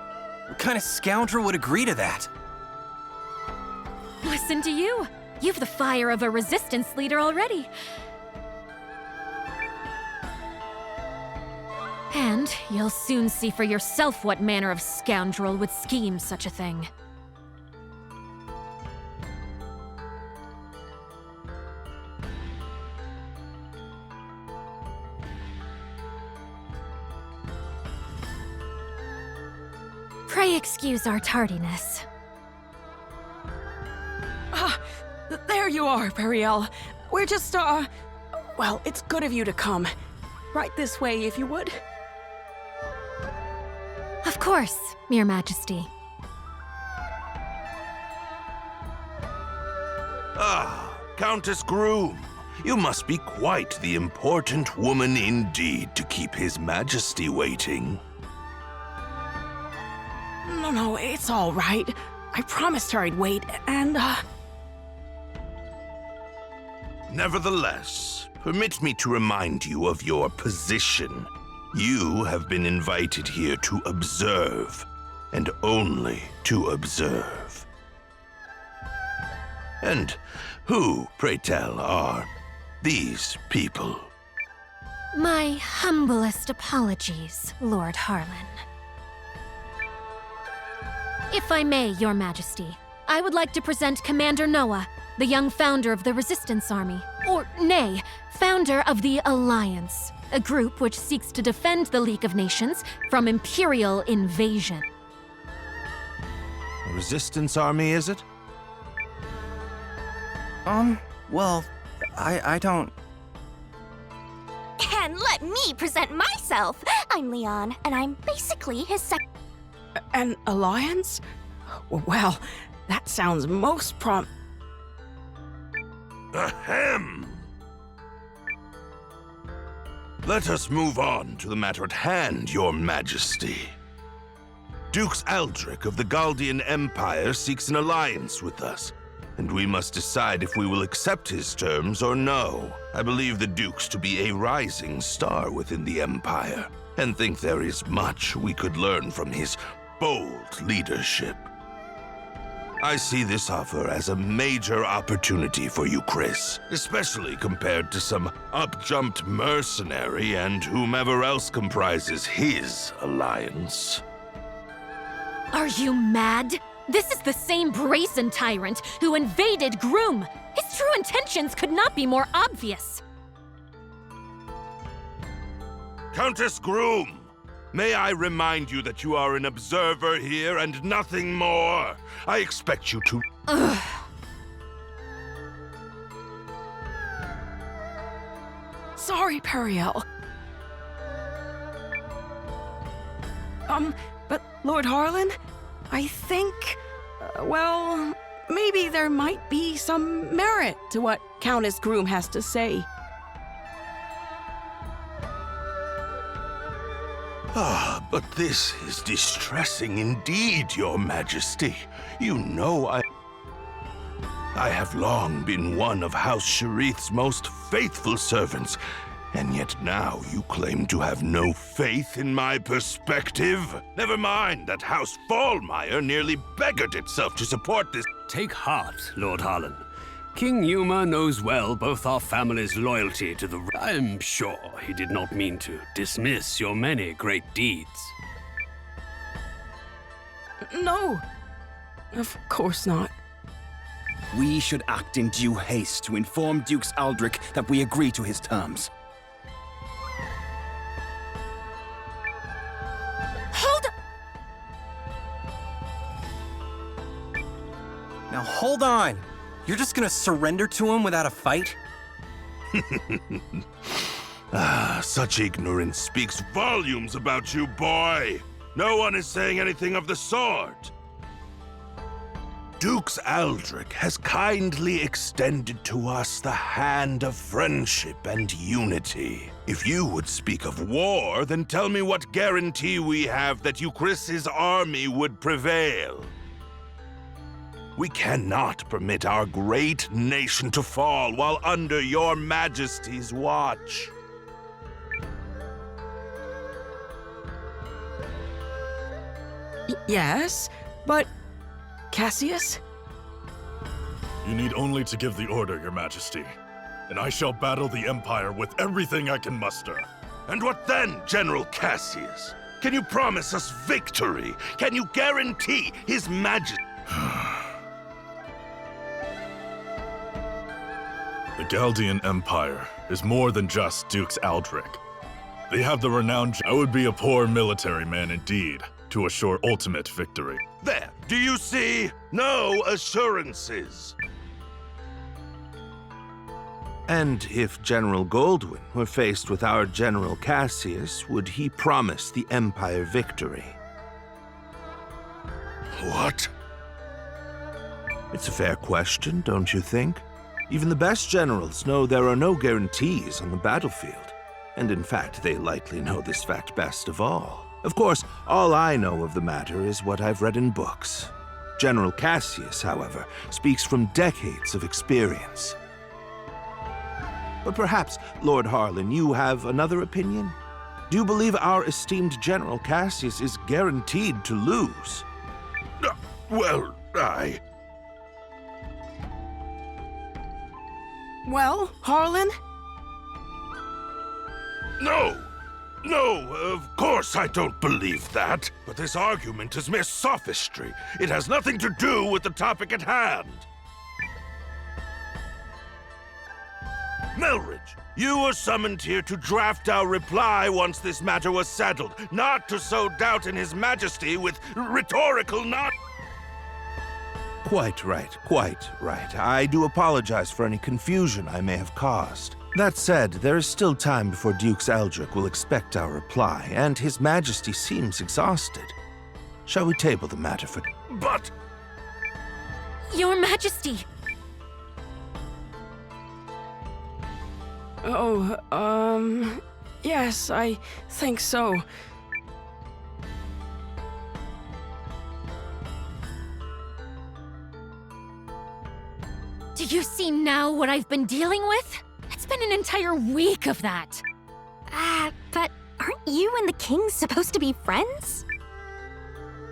Speaker 11: What kind of scoundrel would agree to that?
Speaker 14: Listen to you. You've the fire of a resistance leader already. And you'll soon see for yourself what manner of scoundrel would scheme such a thing. Pray excuse our tardiness.
Speaker 12: There you are, Periel. We're just, well, it's good of you to come. Right this way, if you would.
Speaker 14: Of course, Your Majesty.
Speaker 7: Ah, Countess Groom. You must be quite the important woman indeed to keep His Majesty waiting.
Speaker 12: No, it's all right. I promised her I'd wait, and,
Speaker 7: Nevertheless, permit me to remind you of your position. You have been invited here to observe, and only to observe. And who, pray tell, are these people?
Speaker 14: My humblest apologies, Lord Harlan. If I may, Your Majesty, I would like to present Commander Noah, the young founder of the Resistance Army, or nay, founder of the Alliance, a group which seeks to defend the League of Nations from Imperial invasion.
Speaker 7: A Resistance Army, is it?
Speaker 11: Well, I don't...
Speaker 2: And let me present myself.
Speaker 16: I'm Leon, and I'm basically his
Speaker 12: An alliance? Well, that sounds most
Speaker 7: Ahem! Let us move on to the matter at hand, Your Majesty. Dukes Aldrich of the Galdian Empire seeks an alliance with us, and we must decide if we will accept his terms or no. I believe the Dukes to be a rising star within the Empire, and think there is much we could learn from his bold leadership. I see this offer as a major opportunity for Euchrisse, especially compared to some up-jumped mercenary and whomever else comprises his alliance.
Speaker 14: Are you mad? This is the same brazen tyrant who invaded Groom. His true intentions could not be more obvious.
Speaker 7: Countess Groom! May I remind you that you are an observer here and nothing more? I expect you to...
Speaker 14: Ugh.
Speaker 12: Sorry, Periel. But Lord Harlan, I think, well, maybe there might be some merit to what Countess Groom has to say.
Speaker 7: Ah, but this is distressing indeed, Your Majesty. You know I have long been one of House Sharith's most faithful servants, and yet now you claim to have no faith in my perspective? Never mind that House Fallmeyer nearly beggared itself to support this.
Speaker 17: Take heart, Lord Harlan. King Yuma knows well both our family's loyalty to the... I'm sure he did not mean to dismiss your many great deeds.
Speaker 12: No, of course not.
Speaker 11: We should act in due haste to inform Dukes Aldrich that we agree to his terms.
Speaker 14: Hold up!
Speaker 11: Now hold on! You're just gonna surrender to him without a fight?
Speaker 7: Such ignorance speaks volumes about you, boy. No one is saying anything of the sort. Dukes Aldrich has kindly extended to us the hand of friendship and unity. If you would speak of war, then tell me what guarantee we have that Euchrisse's army would prevail. We cannot permit our great nation to fall while under your Majesty's watch.
Speaker 12: Yes, but... Cassius?
Speaker 18: You need only to give the order, Your Majesty, and I shall battle the Empire with everything I can muster.
Speaker 7: And what then, General Cassius? Can you promise us victory? Can you guarantee His Majesty?
Speaker 18: The Galdian Empire is more than just Dukes Aldrich. They have the renowned... I would be a poor military man indeed to assure ultimate victory.
Speaker 7: There, do you see? No assurances. And if General Goldwyn were faced with our General Cassius, would he promise the Empire victory? What? It's a fair question, don't you think? Even the best generals know there are no guarantees on the battlefield. And in fact, they likely know this fact best of all. Of course, all I know of the matter is what I've read in books. General Cassius, however, speaks from decades of experience. But perhaps, Lord Harlan, you have another opinion? Do you believe our esteemed General Cassius is guaranteed to lose? Well,
Speaker 12: Well, Harlan?
Speaker 7: No! No, of course I don't believe that. But this argument is mere sophistry. It has nothing to do with the topic at hand. Melridge, you were summoned here to draft our reply once this matter was settled, not to sow doubt in His Majesty with rhetorical Quite right, quite right. I do apologize for any confusion I may have caused. That said, there is still time before Dukes Eldrick will expect our reply, and His Majesty seems exhausted. Shall we table the matter for...
Speaker 15: But...
Speaker 14: Your Majesty!
Speaker 12: Oh, yes, I think so.
Speaker 14: Do you see now what I've been dealing with? It's been an entire week of that.
Speaker 16: But aren't you and the king supposed to be friends?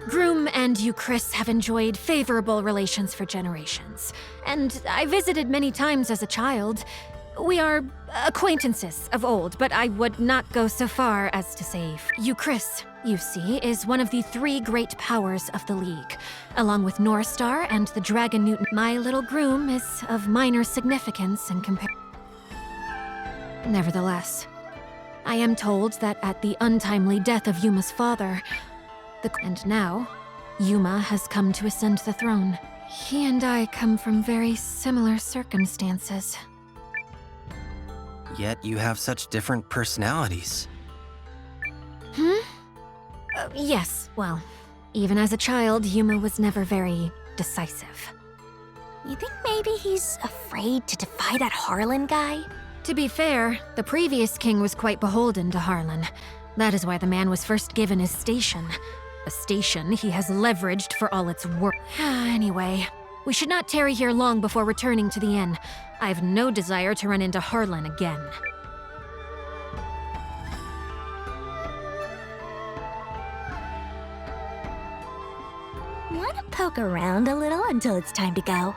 Speaker 14: Groom and Euchrisse have enjoyed favorable relations for generations, and I visited many times as a child. We are acquaintances of old, but I would not go so far as to say Euchrisse, you see, is one of the 3 great powers of the League, along with Northstar and the Dragon Newton. My little groom is of minor significance in comparison. Nevertheless, I am told that at the untimely death of Yuma's father, and now, Yuma has come to ascend the throne. He and I come from very similar circumstances.
Speaker 11: Yet you have such different personalities.
Speaker 14: Yes, well, even as a child, Yuma was never very decisive.
Speaker 16: You think maybe he's afraid to defy that Harlan guy?
Speaker 14: To be fair, the previous king was quite beholden to Harlan. That is why the man was first given his station. A station he has leveraged for all its worth. Anyway, we should not tarry here long before returning to the inn. I have no desire to run into Harlan again.
Speaker 16: Wanna poke around a little until it's time to go?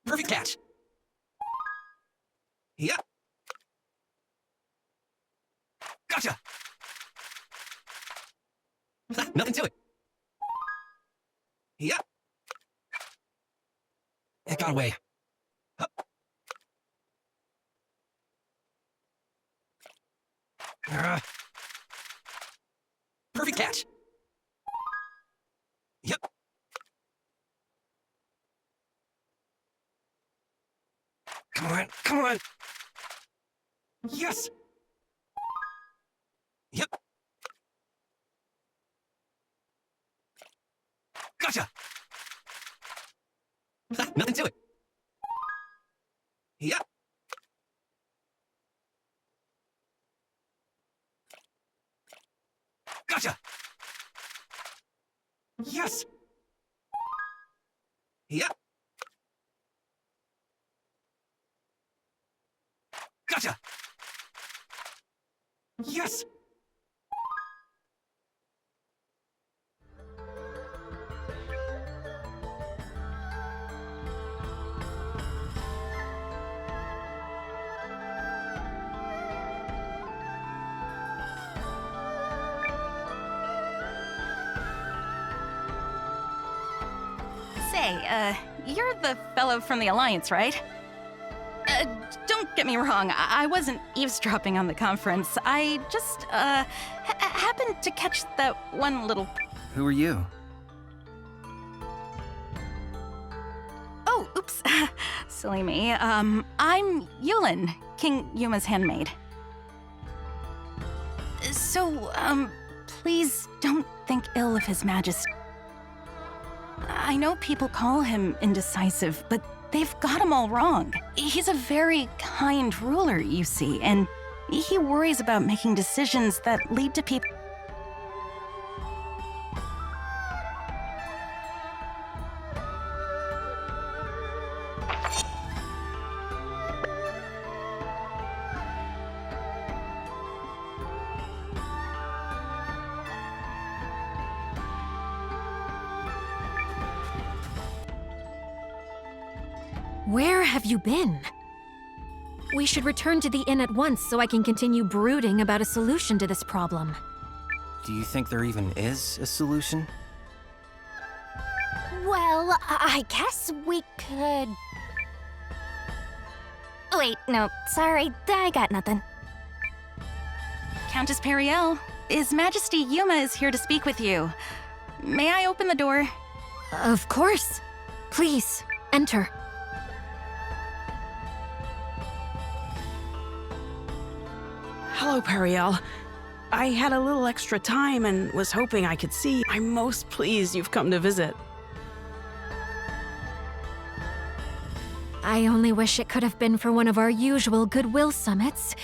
Speaker 3: Perfect catch. Yep. Gotcha. Nothing to it. Yep. It got away. Hup. Perfect catch. Yep. Come on, come on. Yes. Yep. Gotcha. Nothing to it. Yep. Gotcha. Yes. Yep. Gotcha. Yes.
Speaker 19: Say, you're the fellow from the Alliance, right?
Speaker 12: Don't get me wrong, I wasn't eavesdropping on the conference. I just, happened to catch that one little...
Speaker 11: Who are you?
Speaker 12: Oh, oops. Silly me. I'm Yulin, King Yuma's handmaid. So, please don't think ill of His Majesty. I know people call him indecisive, but they've got him all wrong. He's a very kind ruler, you see, and he worries about making decisions that lead to people.
Speaker 14: Where have you been? We should return to the inn at once so I can continue brooding about a solution to this problem.
Speaker 11: Do you think there even is a solution?
Speaker 16: Well, I guess we could... Wait, no, sorry, I got nothing.
Speaker 12: Countess Periel, His Majesty Yuma is here to speak with you. May I open the door?
Speaker 14: Of course. Please, enter.
Speaker 12: Hello,
Speaker 19: Periel. I had a little extra time and was hoping I could see. I'm most pleased you've come to visit.
Speaker 14: I only wish it could have been for one of our usual goodwill summits,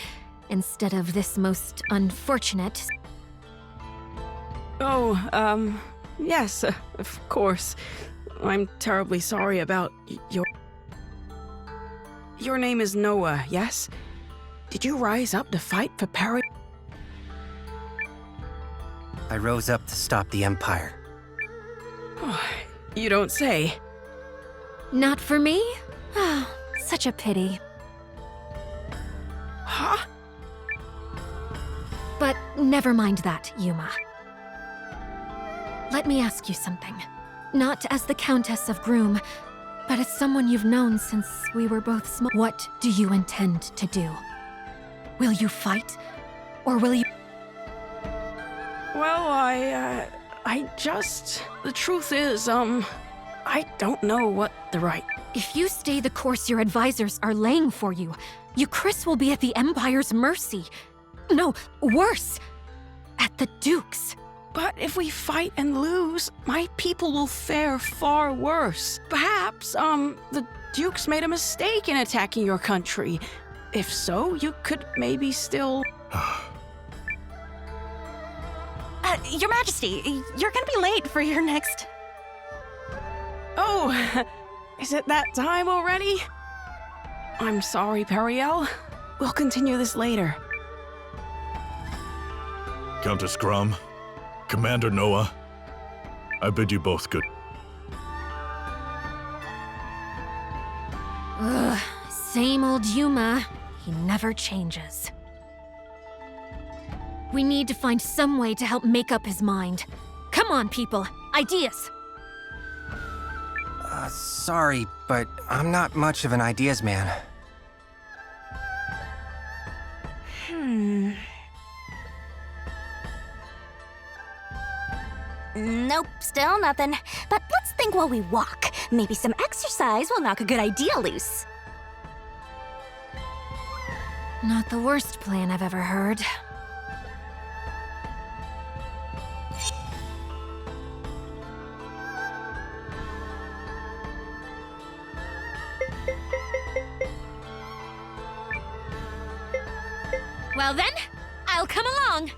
Speaker 14: instead of this most unfortunate.
Speaker 19: Oh, yes, of course. I'm terribly sorry about your... Your name is Noah, yes? Did you rise up to fight for Perry?
Speaker 11: I rose up to stop the Empire.
Speaker 19: You don't say.
Speaker 14: Not for me? Ah, such a pity.
Speaker 19: Huh?
Speaker 14: But never mind that, Yuma. Let me ask you something. Not as the Countess of Groom, but as someone you've known since we were both small. What do you intend to do? Will you fight? Or will you...
Speaker 19: Well, I just... The truth is, I don't know what the right...
Speaker 14: If you stay the course your advisors are laying for you, Euchrisse will be at the Empire's mercy. No, worse, at the Duke's.
Speaker 19: But if we fight and lose, my people will fare far worse. Perhaps, the Duke's made a mistake in attacking your country. If so, you could maybe still...
Speaker 12: Your Majesty, you're gonna be late for your next...
Speaker 19: Oh, is it that time already? I'm sorry, Periel. We'll continue this later.
Speaker 18: Countess Grum, Commander Noah, I bid you both good.
Speaker 14: Ugh, same old Yuma. He never changes. We need to find some way to help make up his mind. Come on, people. Ideas!
Speaker 11: Sorry, but I'm not much of an ideas man.
Speaker 16: Nope, still nothing. But let's think while we walk. Maybe some exercise will knock a good idea loose.
Speaker 14: Not the worst plan I've ever heard. Well then, I'll come along.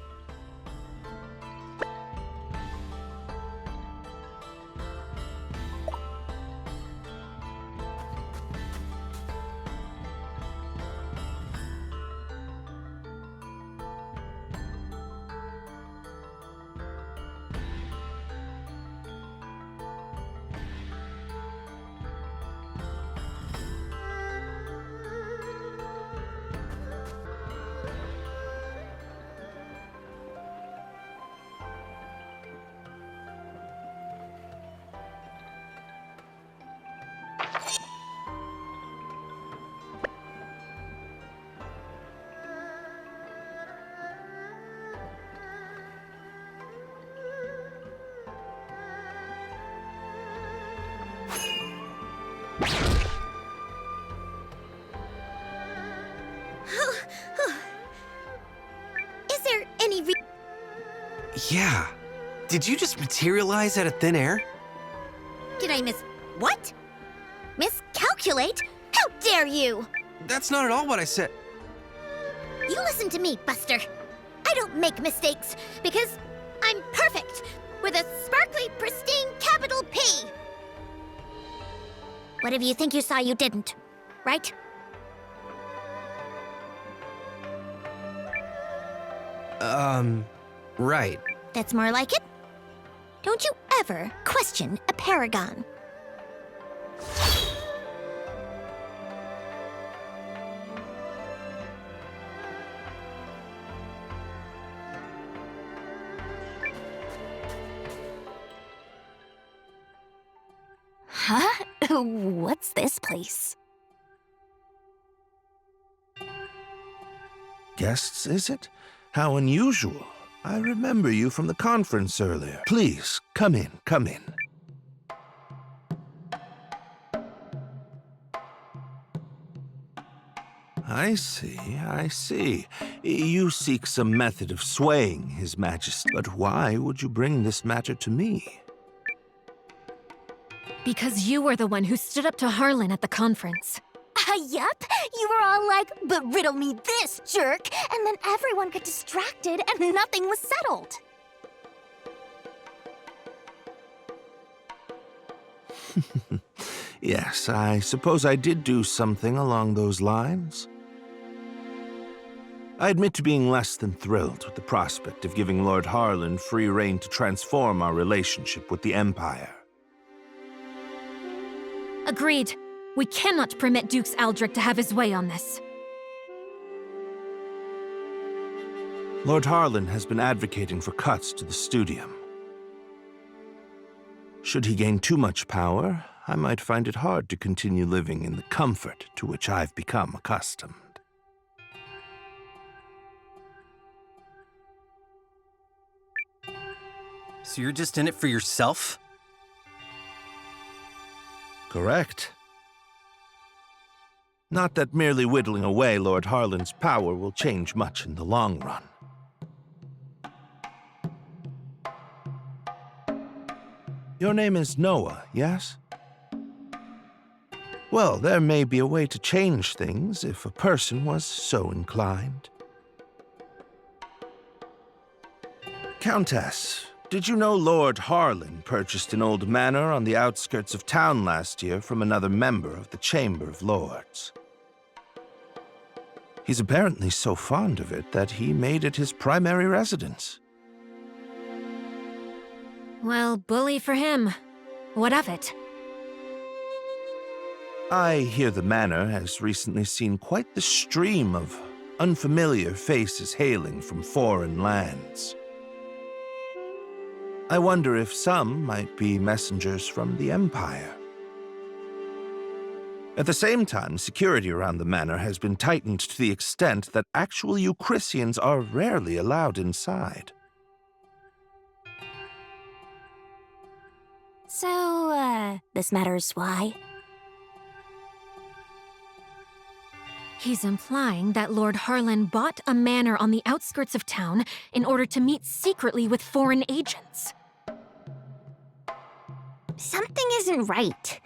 Speaker 3: Yeah. Did you just materialize out of thin air?
Speaker 2: Did I what? Miscalculate? How dare you!
Speaker 3: That's not at all what I said.
Speaker 2: You listen to me, Buster. I don't make mistakes because I'm perfect with a sparkly, pristine capital P. Whatever you think you saw, you didn't, right?
Speaker 3: Right.
Speaker 2: That's more like it. Don't you ever question a paragon.
Speaker 16: Huh? What's this place?
Speaker 7: Guests, is it? How unusual. I remember you from the conference earlier. Please, come in, come in. I see. You seek some method of swaying His Majesty. But why would you bring this matter to me?
Speaker 14: Because you were the one who stood up to Harlan at the conference.
Speaker 16: Yup. You were all like, but riddle me this, jerk. And then everyone got distracted and nothing was settled.
Speaker 7: Yes, I suppose I did do something along those lines. I admit to being less than thrilled with the prospect of giving Lord Harlan free rein to transform our relationship with the Empire.
Speaker 14: Agreed. We cannot permit Dukes Aldrich to have his way on this.
Speaker 7: Lord Harlan has been advocating for cuts to the studium. Should he gain too much power, I might find it hard to continue living in the comfort to which I've become accustomed.
Speaker 3: So you're just in it for yourself?
Speaker 7: Correct. Not that merely whittling away Lord Harlan's power will change much in the long run. Your name is Noah, yes? Well, there may be a way to change things if a person was so inclined. Countess, did you know Lord Harlan purchased an old manor on the outskirts of town last year from another member of the Chamber of Lords? He's apparently so fond of it that he made it his primary residence.
Speaker 14: Well, bully for him. What of it?
Speaker 7: I hear the manor has recently seen quite the stream of unfamiliar faces hailing from foreign lands. I wonder if some might be messengers from the Empire. At the same time, security around the manor has been tightened to the extent that actual Euchrissians are rarely allowed inside.
Speaker 16: So, this matters why?
Speaker 14: He's implying that Lord Harlan bought a manor on the outskirts of town in order to meet secretly with foreign agents.
Speaker 2: Something isn't right.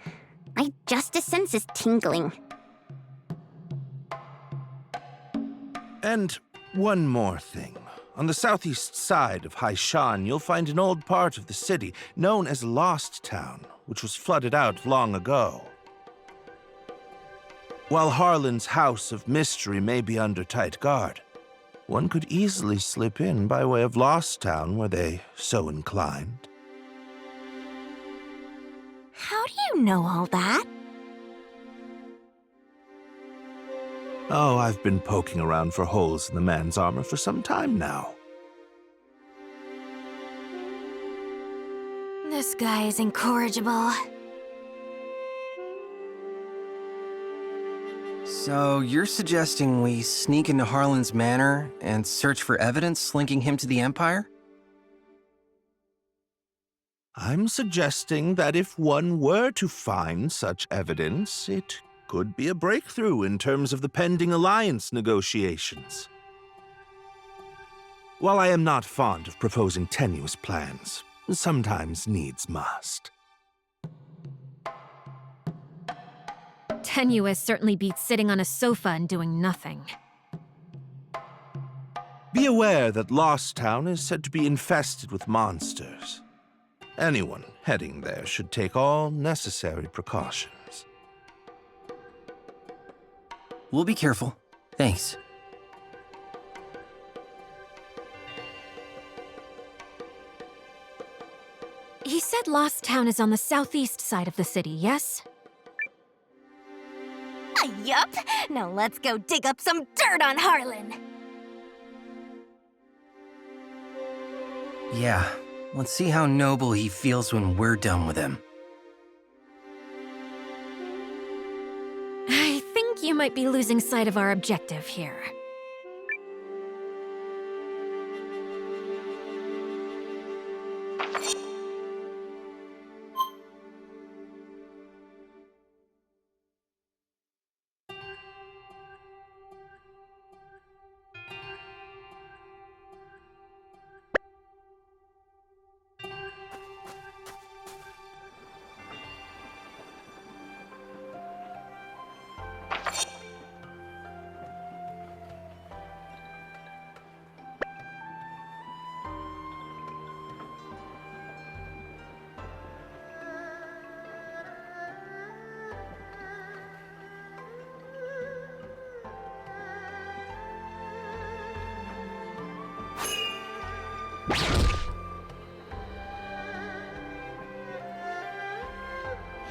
Speaker 2: My justice sense is tingling.
Speaker 7: And one more thing. On the southeast side of Haishan, you'll find an old part of the city known as Lost Town, which was flooded out long ago. While Harlan's House of Mystery may be under tight guard, one could easily slip in by way of Lost Town were they so inclined.
Speaker 16: How do you know all that?
Speaker 7: Oh, I've been poking around for holes in the man's armor for some time now.
Speaker 16: This guy is incorrigible.
Speaker 11: So you're suggesting we sneak into Harlan's manor and search for evidence linking him to the Empire?
Speaker 7: I'm suggesting that if one were to find such evidence, it could be a breakthrough in terms of the pending alliance negotiations. While I am not fond of proposing tenuous plans, sometimes needs must.
Speaker 14: Tenuous certainly beats sitting on a sofa and doing nothing.
Speaker 7: Be aware that Lost Town is said to be infested with monsters. Anyone heading there should take all necessary precautions.
Speaker 11: We'll be careful. Thanks.
Speaker 14: He said Lost Town is on the southeast side of the city, yes?
Speaker 16: Yup. Now let's go dig up some dirt on Harlan.
Speaker 11: Yeah, let's see how noble he feels when we're done with him.
Speaker 14: I think you might be losing sight of our objective here.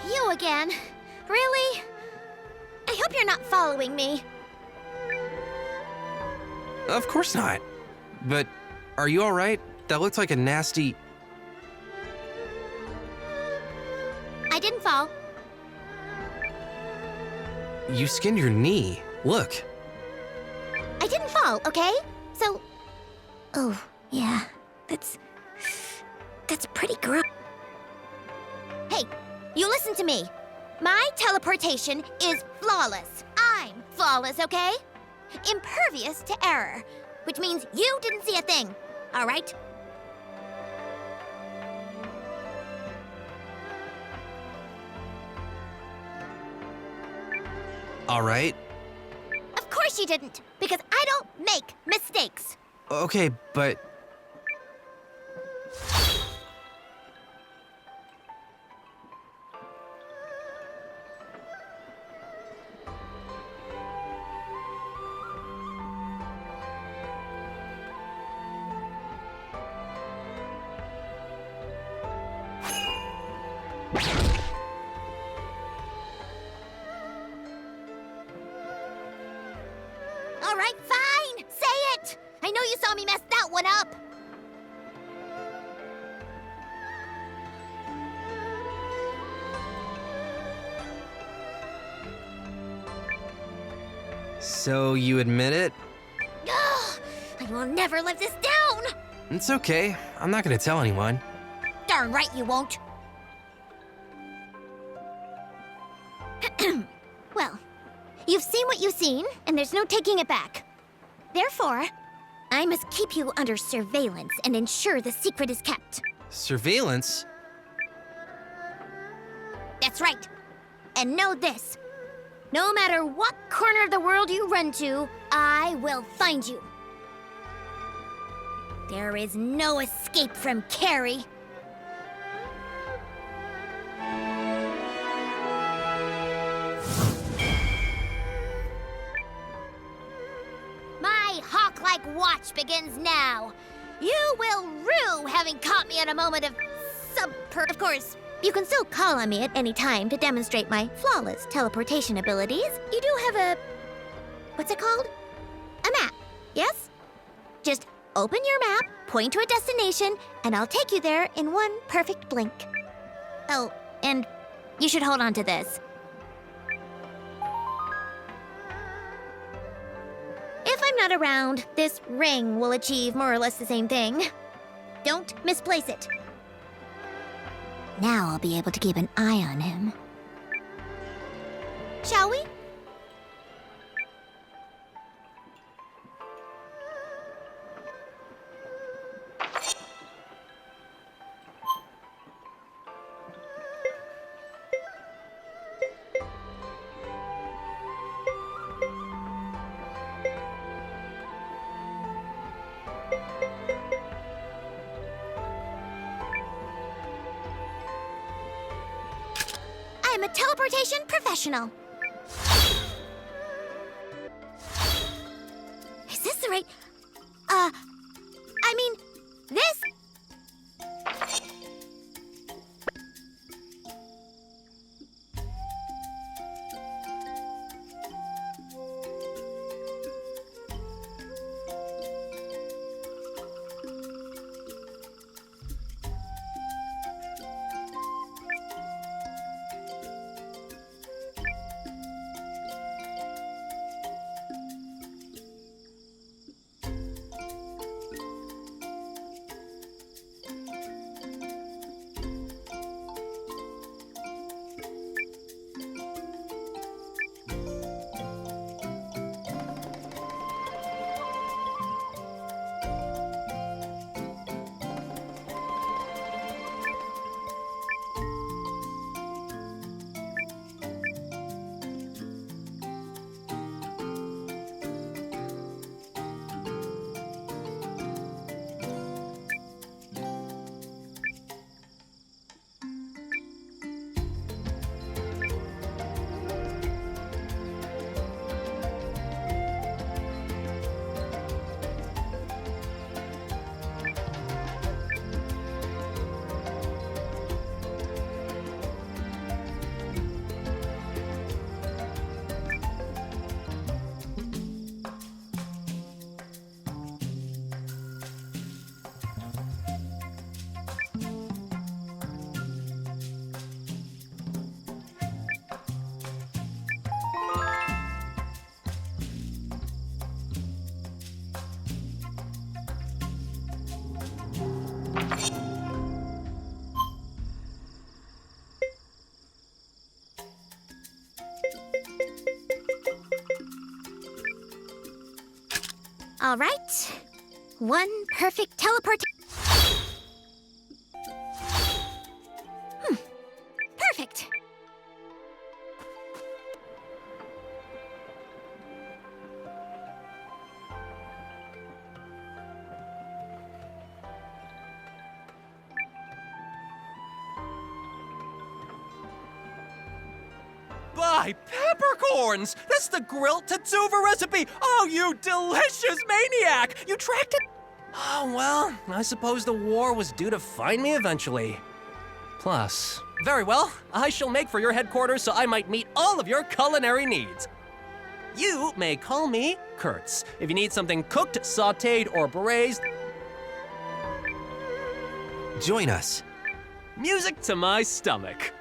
Speaker 16: You again? Really? I hope you're not following me.
Speaker 3: Of course not. But are you all right? That looks like a nasty...
Speaker 16: I didn't fall.
Speaker 3: You skinned your knee. Look.
Speaker 16: I didn't fall, okay? So... Oh, yeah. That's pretty gross. Hey, you listen to me. My teleportation is flawless. I'm flawless, okay? Impervious to error, which means you didn't see a thing, all right?
Speaker 3: All right.
Speaker 16: Of course you didn't, because I don't make mistakes.
Speaker 3: Okay, but...
Speaker 16: All right, fine. Say it. I know you saw me mess that one up.
Speaker 3: So you admit it?
Speaker 16: I will never live this down.
Speaker 3: It's okay. I'm not gonna tell anyone.
Speaker 16: Darn right you won't. Well, you've seen what you've seen, and there's no taking it back. Therefore, I must keep you under surveillance and ensure the secret is kept.
Speaker 3: Surveillance?
Speaker 16: That's right. And know this. No matter what corner of the world you run to, I will find you. There is no escape from Carrie. My hawk-like watch begins now. You will rue having caught me at a moment of Of course, you can still call on me at any time to demonstrate my flawless teleportation abilities. You do have a... what's it called? A map, yes? Just open your map, point to a destination, and I'll take you there in one perfect blink. Oh, and you should hold on to this. If I'm not around, this ring will achieve more or less the same thing. Don't misplace it. Now I'll be able to keep an eye on him. Shall we? teleportation professional. Is this the right... I mean, this... All right. One perfect teleport... Perfect.
Speaker 11: By peppercorns! That's the grilled Tatsuva recipe! Oh, you delicious maniac! You tracked it? Oh, well, I suppose the war was due to find me eventually. Plus, very well, I shall make for your headquarters so I might meet all of your culinary needs. You may call me Kurtz. If you need something cooked, sautéed, or braised,
Speaker 3: join us.
Speaker 11: music to my stomach.